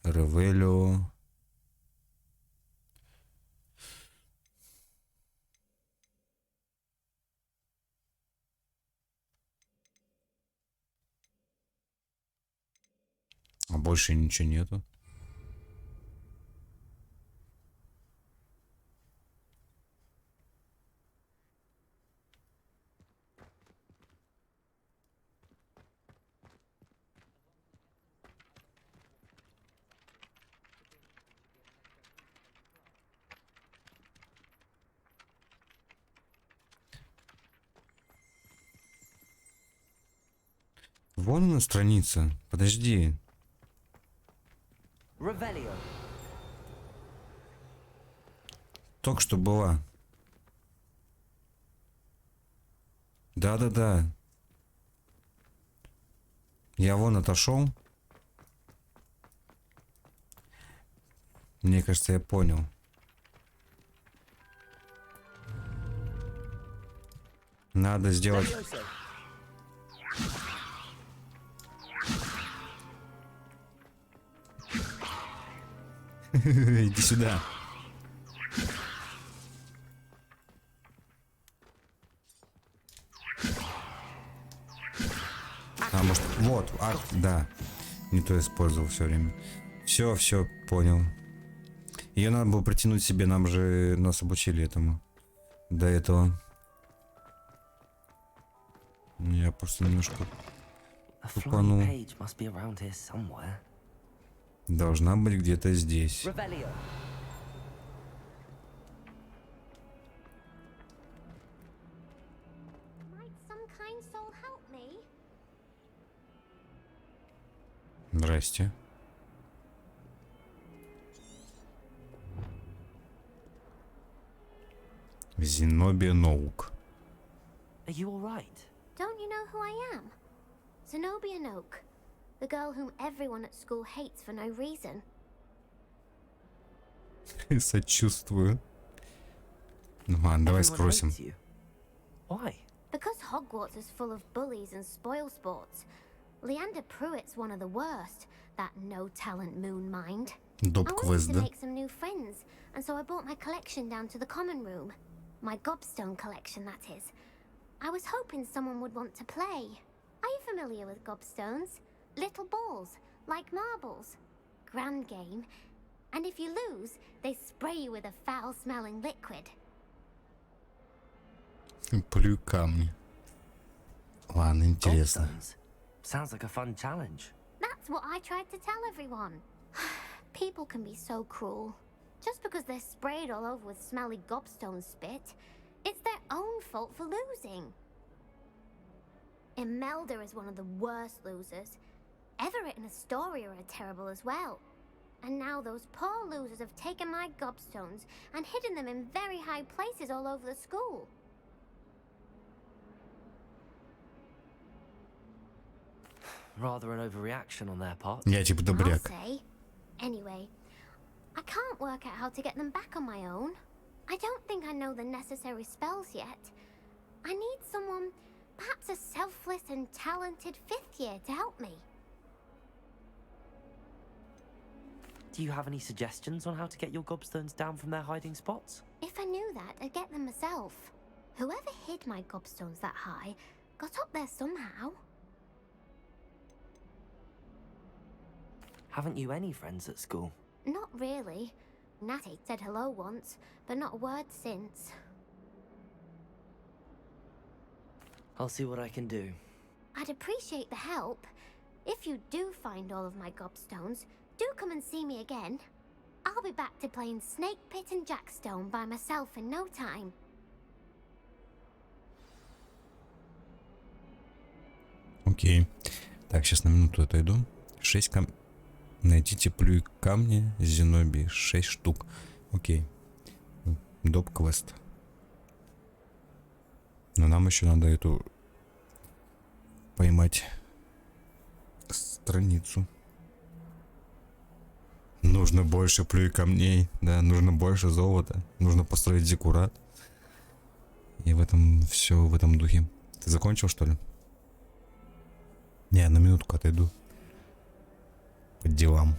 Ревелио. А больше ничего нету. Вон она страница. Подожди. Revelio. Только что была. Да-да-да. Я вон отошел. Мне кажется, я понял. Надо сделать... Иди сюда. А может, вот, да. Не то использовал все время. Все, понял. Ее надо было притянуть себе, нас обучили этому. До этого. Я просто немножко тупанул. Должна быть где-то здесь. Здрасте. Zenobia Noak. Are you all right? Don't you know who I am? Zenobia Noak, the girl whom everyone at school hates for no reason. Сочувствую. Ну ладно, давай спросим. Why? Because Hogwarts is full of bullies and spoil sports. Leander Pruitt's one of the worst. That no-talent moon mind. Доп I wanted квест, to да? make some new friends, and so I brought my collection down to the common room. My gobstone collection, that is. I was hoping someone would want to play. Are you familiar with gobstones? Little balls, like marbles. Grand game. And if you lose, they spray you with a foul-smelling liquid. Плюй камни. Ладно, интересно. Sounds like a fun challenge. That's what I tried to tell everyone. People can be so cruel. Just because they're sprayed all over with smelly gobstone spit, it's their own fault for losing. Imelda is one of the worst losers. Everett and Astoria are terrible as well. And now those poor losers have taken my gobstones and hidden them in very high places all over the school. Rather an overreaction on their part. Я типа добряк. I'll say. Anyway, I can't work out how to get them back on my own. I don't think I know the necessary spells yet. I need someone, perhaps a selfless and talented fifth year to help me. Do you have any suggestions on how to get your gobstones down from their hiding spots? If I knew that, I'd get them myself. Whoever hid my gobstones that high got up there somehow. Haven't you any friends at school? Not really. Natty said hello once, but not a word since. I'll see what I can do. I'd appreciate the help. If you do find all of my gobstones, do come and see me again. I'll be back to playing Snake Pit and Jackstone by myself in no time. Окей. Так, сейчас на минуту отойду. 6 Найдите плюй камни Зенобии. 6 штук. Окей. Доп квест. Но нам еще надо эту поймать страницу. Нужно больше плюй камней, да, нужно больше золота, нужно построить зиккурат. И в этом все в этом духе. Ты закончил, что ли? Не, на минутку отойду. По делам.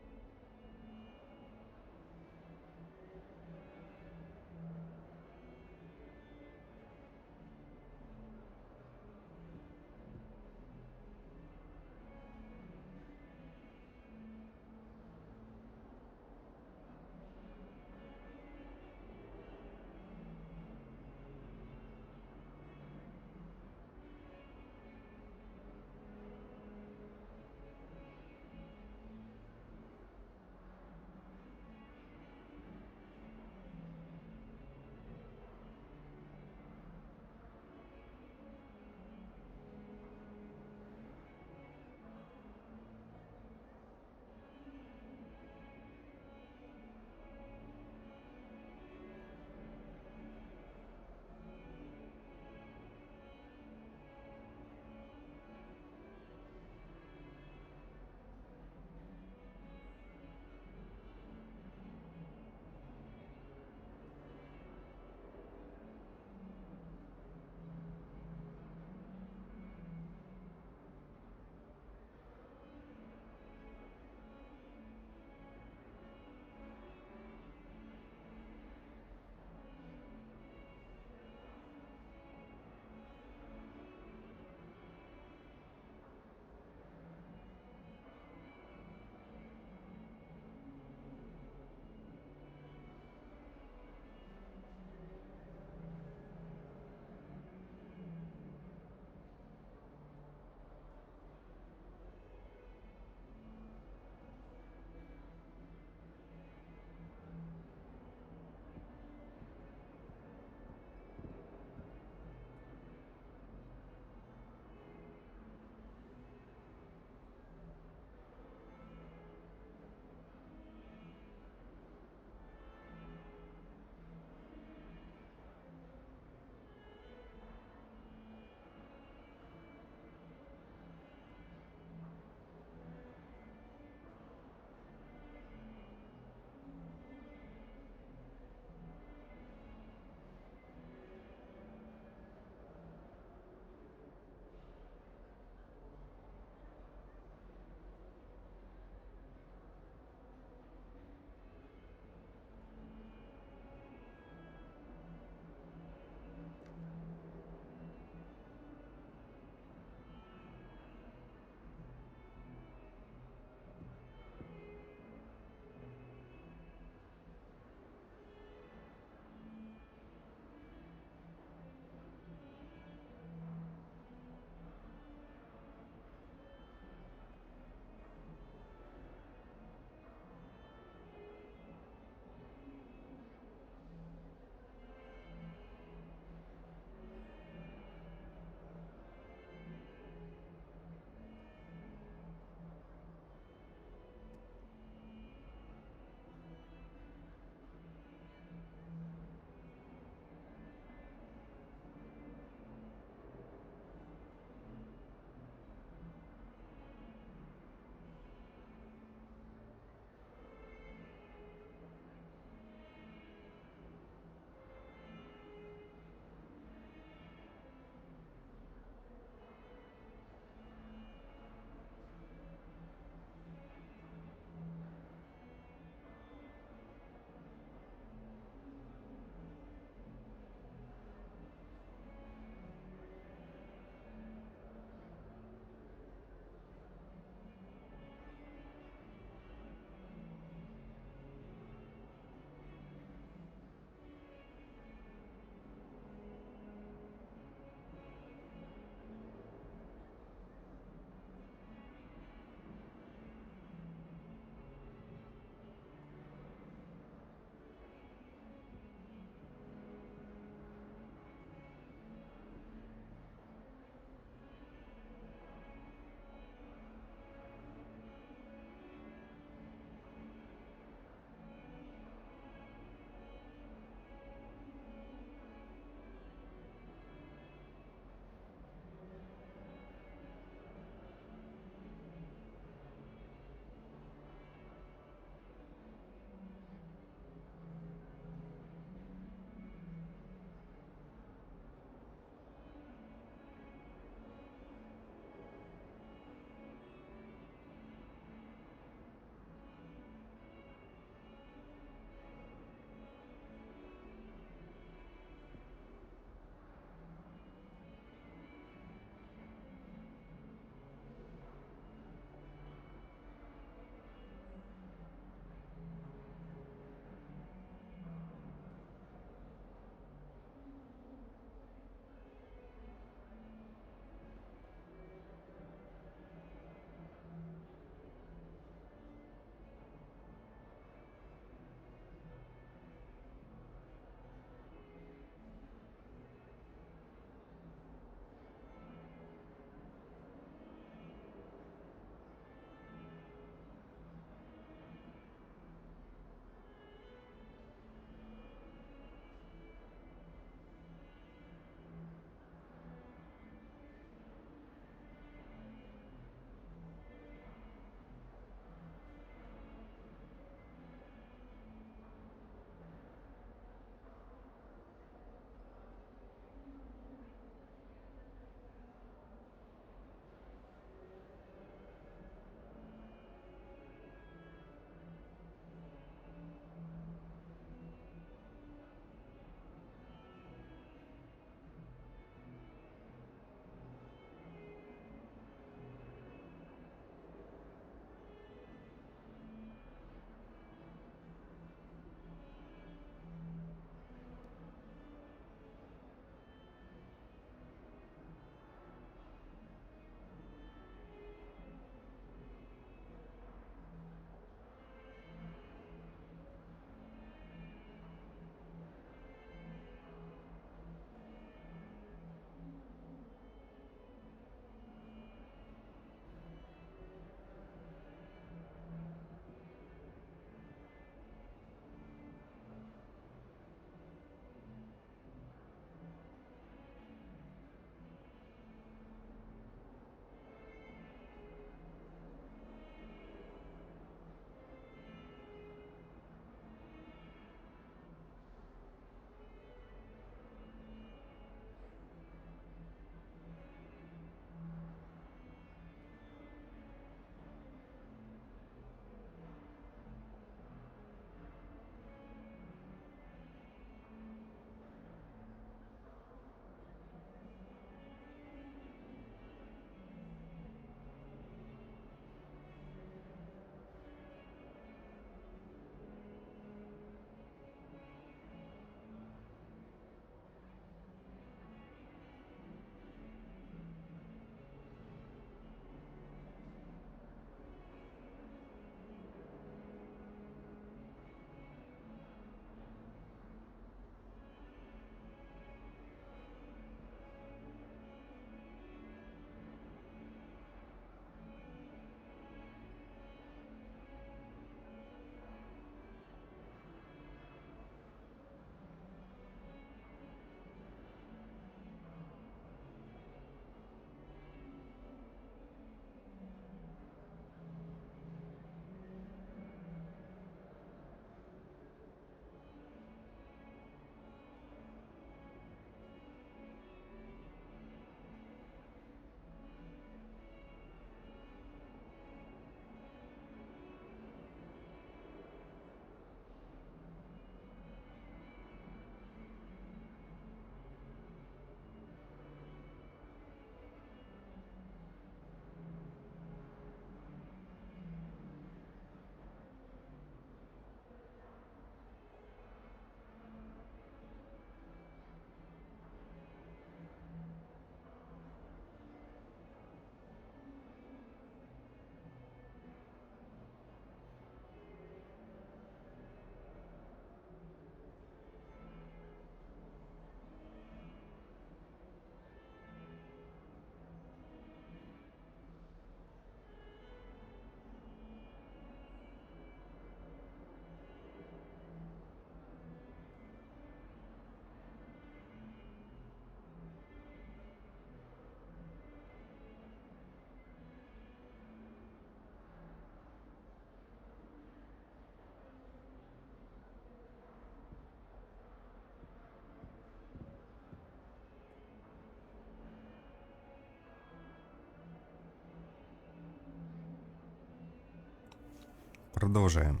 продолжаем.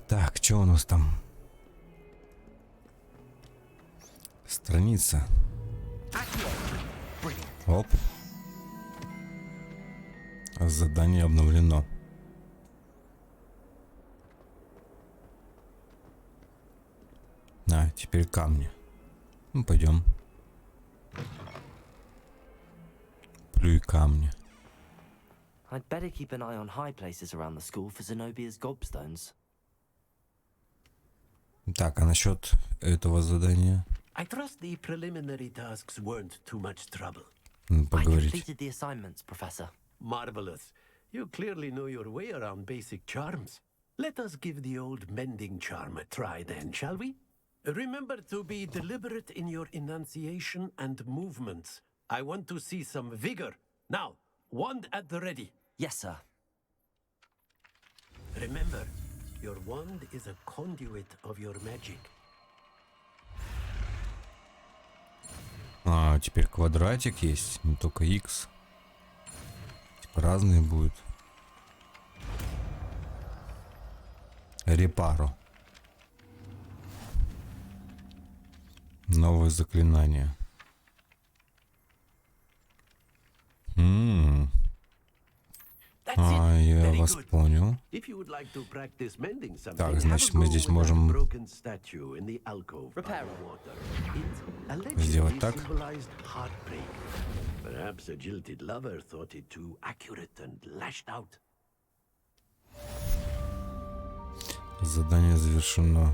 Так, что у нас там? Страница. Оп. Задание обновлено. А, теперь камни. Ну, пойдем. Плюй камни. I'd better keep an eye on high places around the school for Zenobia's gobstones. Так, а насчет этого задания? I trust the preliminary tasks weren't too much trouble. I Поговорить. completed the assignments, Professor. Marvelous. You clearly know your way around basic charms. Let us give the old mending charm a try then, shall we? Remember to be deliberate in your enunciation and movements. I want to see some vigor. Now, wand at the ready. Yes, sir. Remember, your wand is a conduit of your magic. А, теперь квадратик есть, не только X. Типа разные будут. Репаро. Новое заклинание. А, я вас понял. Так, значит, мы здесь можем сделать так. Задание завершено.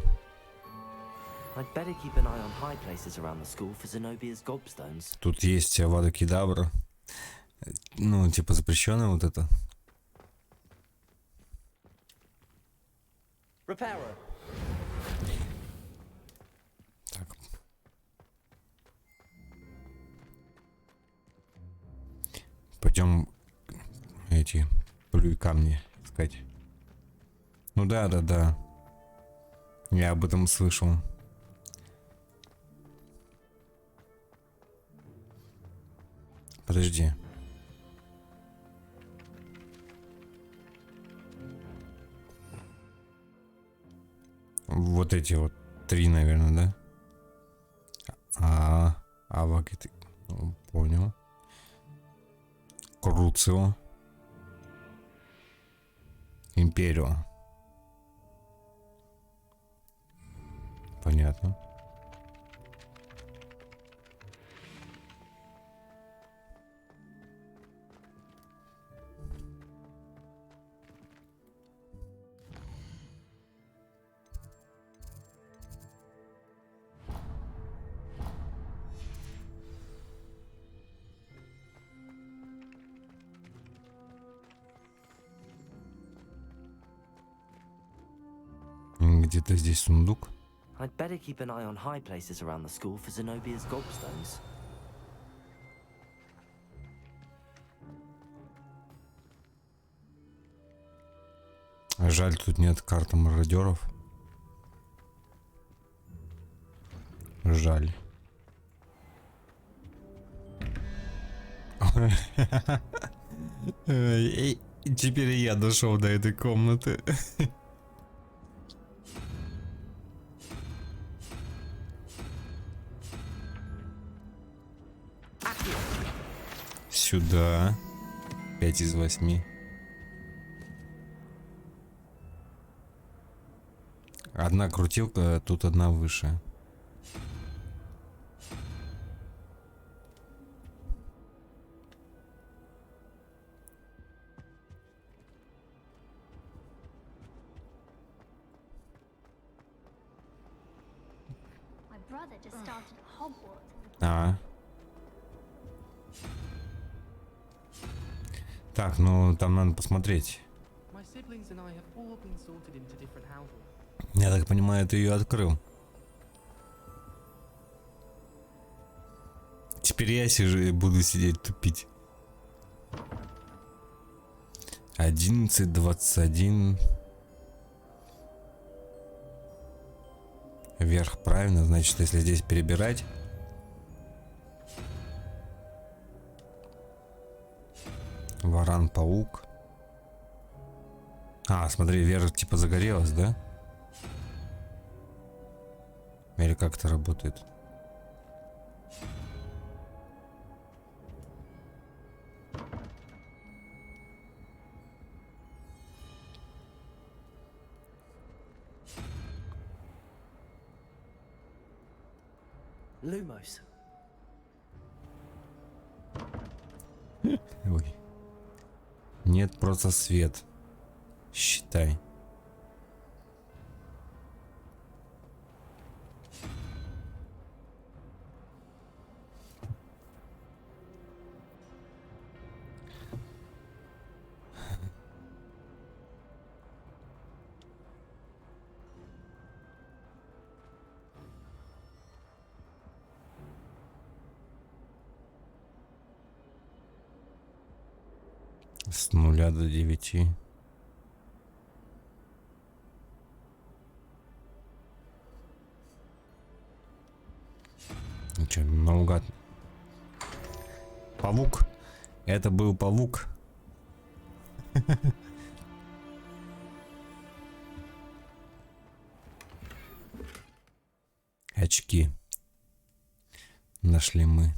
Тут есть Авада Кедавра. Ну, типа запрещенное вот это. Так. Пойдем эти плюй камни искать. Ну да. Я об этом слышал. Подожди. Вот эти вот 3, наверное, да? Авакет. Понял. Круцио. Империо. Понятно. Где-то здесь сундук. I'd better keep an eye on high places around the school for Zenobia's gobstones. Жаль, тут нет карты мародеров. Жаль. Теперь я дошел до этой комнаты. Сюда. 5 из 8. Одна крутилка, тут одна выше. My brother just started at Hogwarts. Так, ну там надо посмотреть. Я так понимаю, ты ее открыл. Теперь я сижу и буду сидеть тупить. 11, 21. Вверх, правильно, значит, если здесь перебирать. Варан-паук. А, смотри, Вера типа загорелась, да? Или как это работает? Lumos. Ой. Нет, просто свет. Считай. С 0 до 9. Ну что, наугад. Павук. Это был павук. Очки. Нашли мы.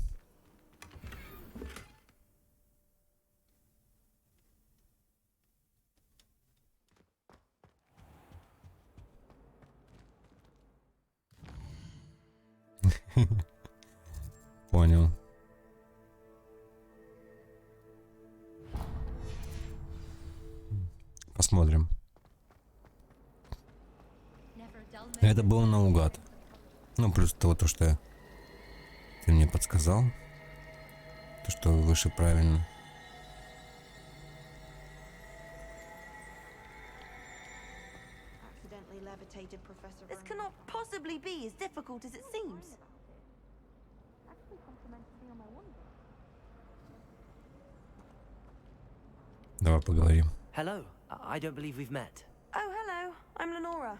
Понял. Посмотрим. Это было наугад. Ну, плюс того, то, что ты мне подсказал. То, что выше правильно. Accidentally levitated Professor. This cannot possibly be as difficult as it seems. Давай поговорим. Hello. I don't believe we've met. Oh, hello. I'm Lenora.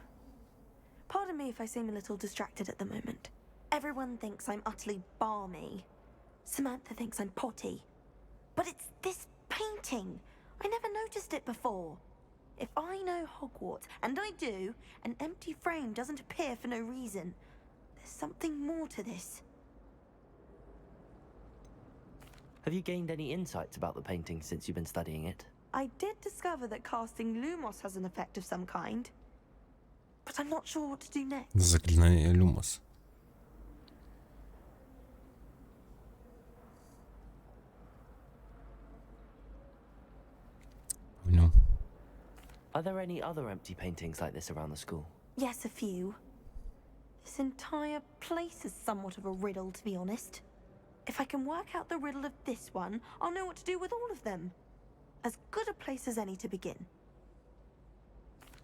Pardon me if I seem a little distracted at the moment. Everyone thinks I'm utterly balmy. Samantha thinks I'm potty. But it's this painting. I never noticed it before. If I know Hogwarts, and I do, an empty frame doesn't appear for no reason. There's something more to this. Have you gained any insights about the painting since you've been studying it? I did discover that casting Lumos has an effect of some kind. But I'm not sure what to do next. Заклинание Люмос. Понял. Are there any other empty paintings like this around the school? Yes, a few. This entire place is somewhat of a riddle, to be honest. If I can work out the riddle of this one, I'll know what to do with all of them. As good a place as any to begin.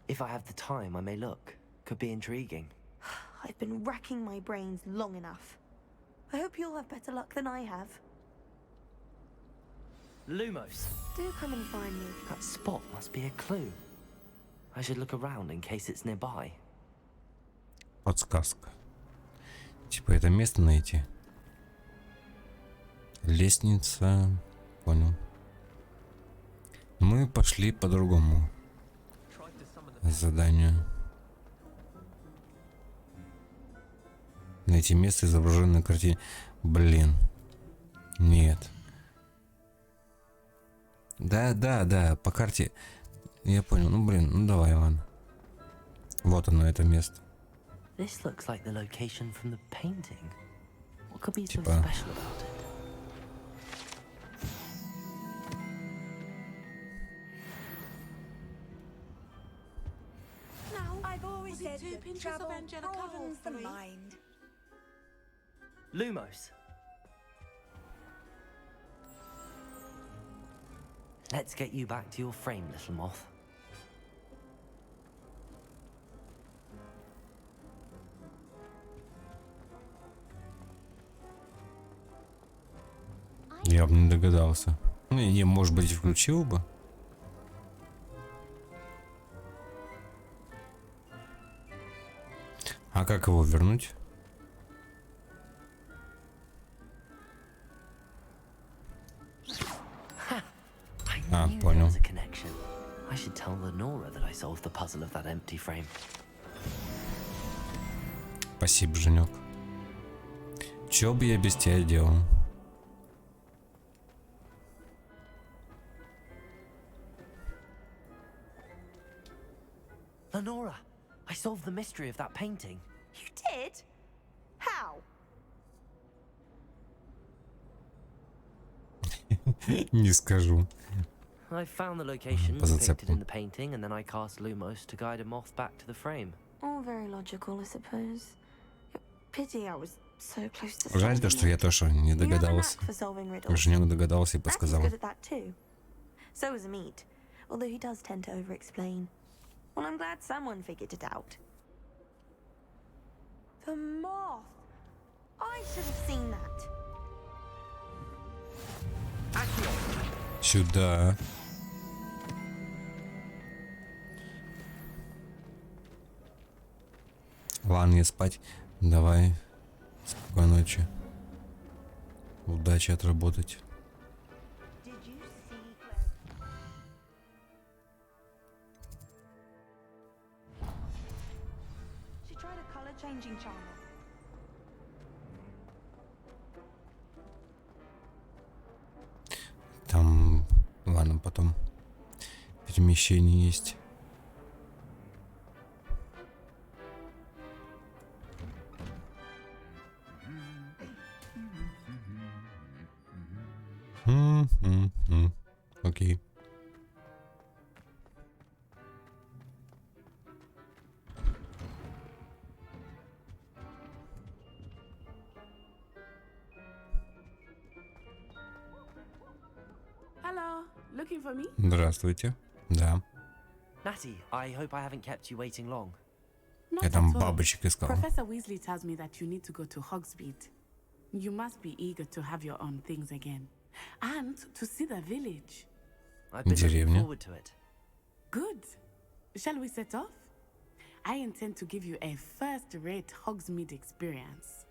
If I have the time, I may look. Could be intriguing. I've been racking my brains long enough. I hope you'll have better luck than I have. Lumos. Do come and find me. That spot must be a clue. I should look around in case it's nearby. Подсказка. Типа это место найти. Лестница. Понял. Мы пошли по другому заданию. Найти место, изображенное на картине. Блин. Нет. Да, по карте. Я понял. Ну, блин, ну давай, ладно. Вот оно, это место. This looks like the location from the painting. What could be so Типа. special about it? I've always said that travel broadens the mind. Lumos. Let's get you back to your frame, little moth. Я бы не догадался. Ну, не, может быть, включил бы. А как его вернуть? I knew понял. there was a connection. I should tell Lenora that the puzzle of that empty frame. Спасибо, Женек. Чё бы я без тебя делал? Lenora, I solved the mystery of that painting. You did? How? Не скажу. I found the location По depicted зацепкам. in the painting, and then I cast Lumos to guide a moth back to the frame. All very logical, I suppose. Pity I was so close to Жаль то, что я тоже не догадался. for solving riddles. Женек догадался и Matt's подсказал. good at that too. So was Amit, although he does tend to over-explain. Well, I'm glad someone figured it out. The moth! I should have seen that. Сюда. Ладно, я спать. Давай. Спокойной ночи. Удачи отработать. She tried a color-changing charm. Там, ладно, потом перемещение есть. Окей. Hello, looking for me? Здравствуйте. Да. Natty, I hope I haven't kept you waiting long. Not Я там at all. бабочек искал. Professor Weasley tells me that you need to go to Hogsmeade. You must be eager to have your own things again. And to see the village. I've been looking Деревня. forward to it. Good. Shall we set off? I intend to give you a first-rate Hogsmeade experience.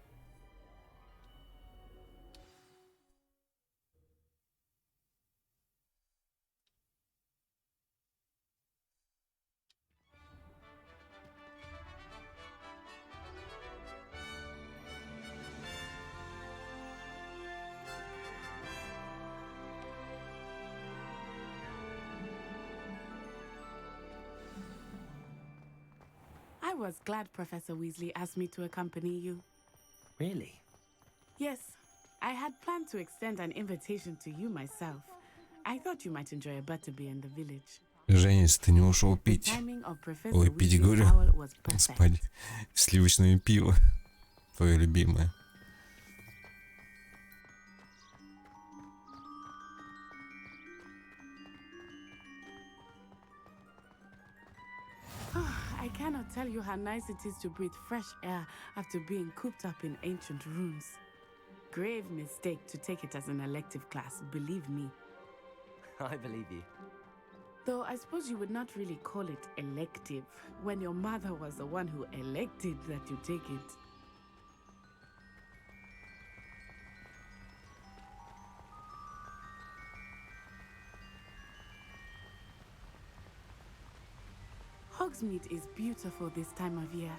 I was glad Professor Weasley asked me to accompany you. Really? Yes, I had planned to extend an invitation to you myself. I thought you might enjoy a butterbeer in the village. Женя, если ты не ушел The пить. timing of Professor Ой, пить, Weasley's говорю. howl was perfect. Спать. Сливочное пиво. Твое любимое. I cannot tell you how nice it is to breathe fresh air after being cooped up in ancient rooms. Grave mistake to take it as an elective class, believe me. I believe you. Though I suppose you would not really call it elective when your mother was the one who elected that you take it. Hogsmeade is beautiful this time of year.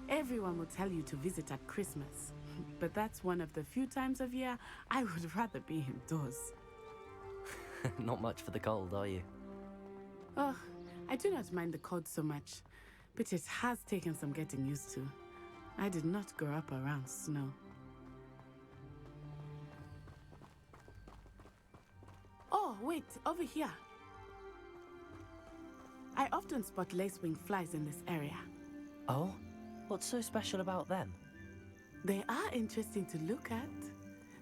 Everyone will tell you to visit at Christmas, but that's one of the few times of year I would rather be indoors. Not much for the cold, are you? Oh, I do not mind the cold so much, but it has taken some getting used to. I did not grow up around snow. Oh, wait, over here. I often spot lacewing flies in this area. Oh? What's so special about them? They are interesting to look at,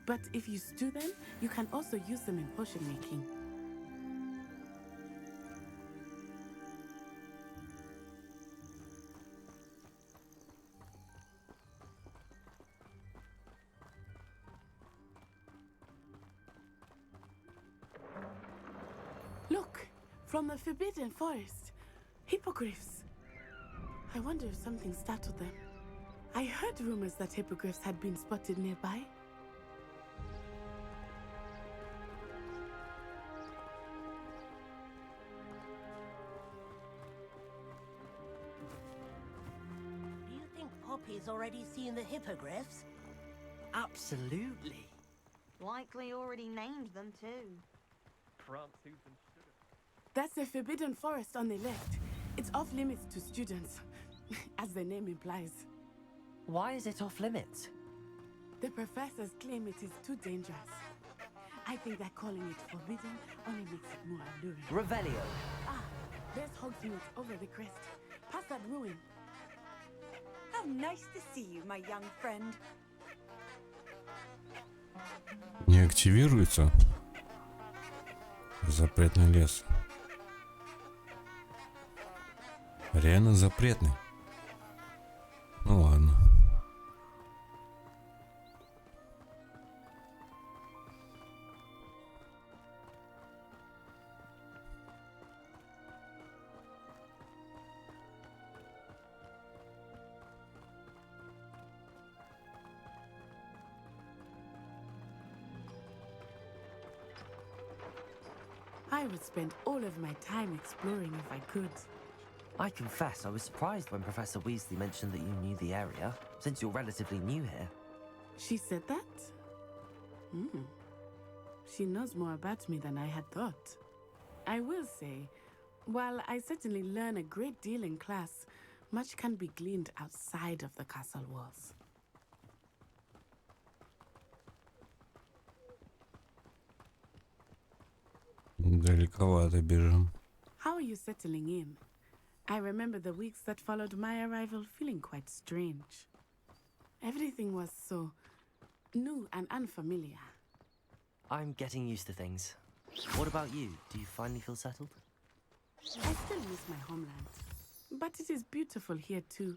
but if you stew them, you can also use them in potion making. Look, from the Forbidden Forest, hippogriffs. I wonder if something startled them. I heard rumors that hippogriffs had been spotted nearby. Poppy's already seen the hippogriffs? Absolutely. Likely already named them too. Prances and sugar. That's the Forbidden Forest on the left. It's off limits to students, as the name implies. Why is it off limits? The professors claim it is too dangerous. I think that calling it forbidden only makes it more alluring. Revelio. Ah, there's Hogsmeade over the crest. Past that ruin. How nice to see you, my young friend. Не активируется. Запретный лес. Реально запретный. Ну ладно. I would spend all of my time exploring if I could. I confess I was surprised when Professor Weasley mentioned that you knew the area, since you're relatively new here. She said that? She knows more about me than I had thought. I will say, while I certainly learn a great deal in class, much can be gleaned outside of the castle walls. Далековато бежим. How are you settling in? I remember the weeks that followed my arrival feeling quite strange. Everything was so new and unfamiliar. I'm getting used to things. What about you? Do you finally feel settled? I still miss my homeland, but it is beautiful here too.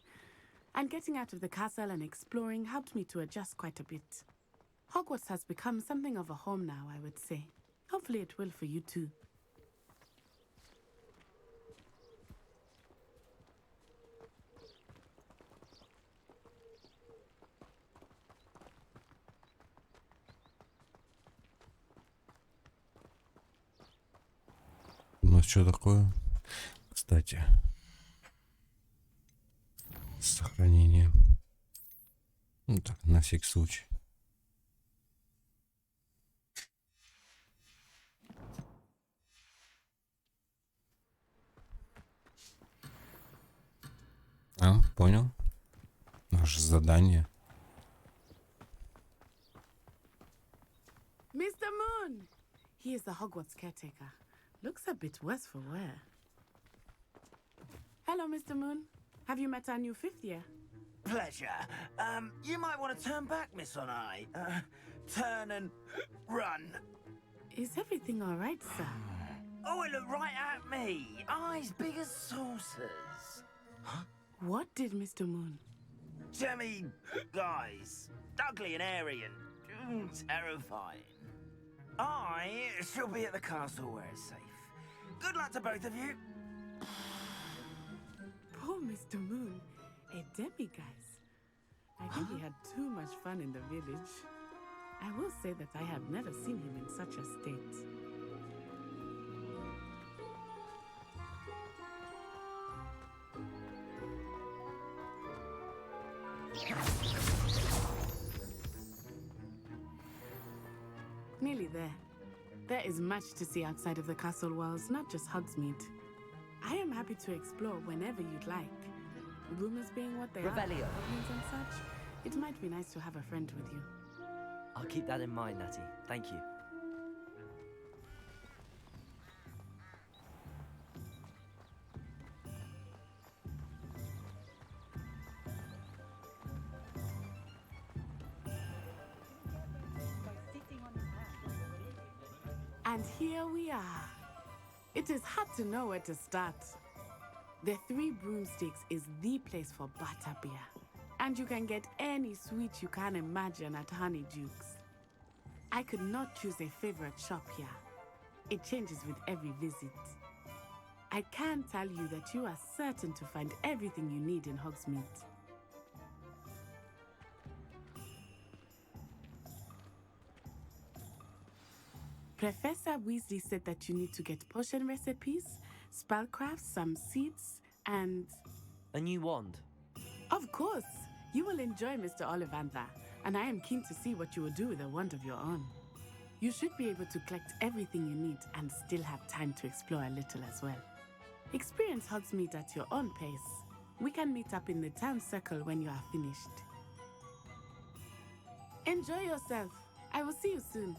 And getting out of the castle and exploring helped me to adjust quite a bit. Hogwarts has become something of a home now, I would say. Hopefully it will for you too. У нас что такое? Кстати. Сохранение. Ну так, на всякий случай. А, понял. Наше задание. Mr. Moon! He is the Hogwarts caretaker. Looks a bit worse for wear. Hello, Mr. Moon. Have you met our new fifth year? Pleasure. You might want to turn back, Miss On Eye. Turn and run. Is everything all right, sir? Oh, it looked right at me. Eyes big as saucers. What did Mr. Moon? Jemmy, guys. Ugly and airy and terrifying. I shall be at the castle where it's safe. Good luck to both of you. Poor Mr. Moon. A demiguise. I think he had too much fun in the village. I will say that I have never seen him in such a state. Nearly there. There is much to see outside of the castle walls, not just Hogsmeade. I am happy to explore whenever you'd like. Rumors being what they are, Revelio. goblins and such, it might be nice to have a friend with you. I'll keep that in mind, Natty. Thank you. And here we are. It is hard to know where to start. The Three Broomsticks is the place for butterbeer. And you can get any sweet you can imagine at Honeydukes. I could not choose a favorite shop here. It changes with every visit. I can tell you that you are certain to find everything you need in Hogsmeade. Professor Weasley said that you need to get potion recipes, spellcrafts, some seeds, and... A new wand. Of course! You will enjoy Mr. Ollivander, and I am keen to see what you will do with a wand of your own. You should be able to collect everything you need and still have time to explore a little as well. Experience Hogsmeade at your own pace. We can meet up in the town circle when you are finished. Enjoy yourself. I will see you soon.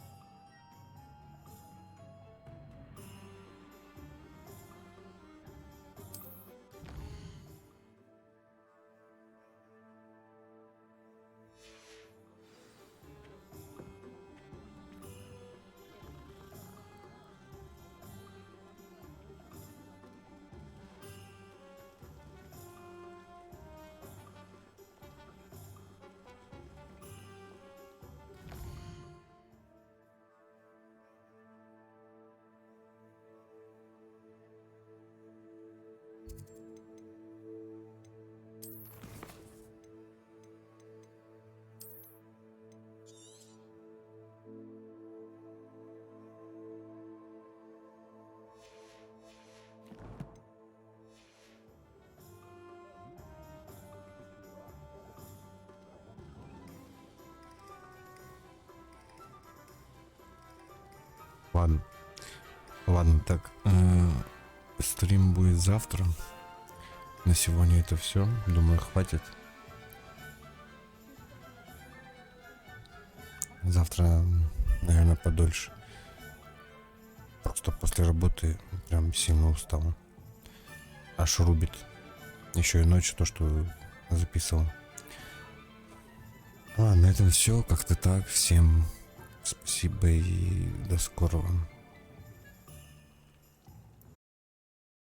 Ладно. Ладно, так. Стрим будет завтра. На сегодня это все. Думаю, хватит. Завтра, наверное, подольше. Просто после работы прям сильно устал. Аж рубит. Еще и ночью то, что записывал. Ладно, на этом все. Как-то так. Всем спасибо и до скорого.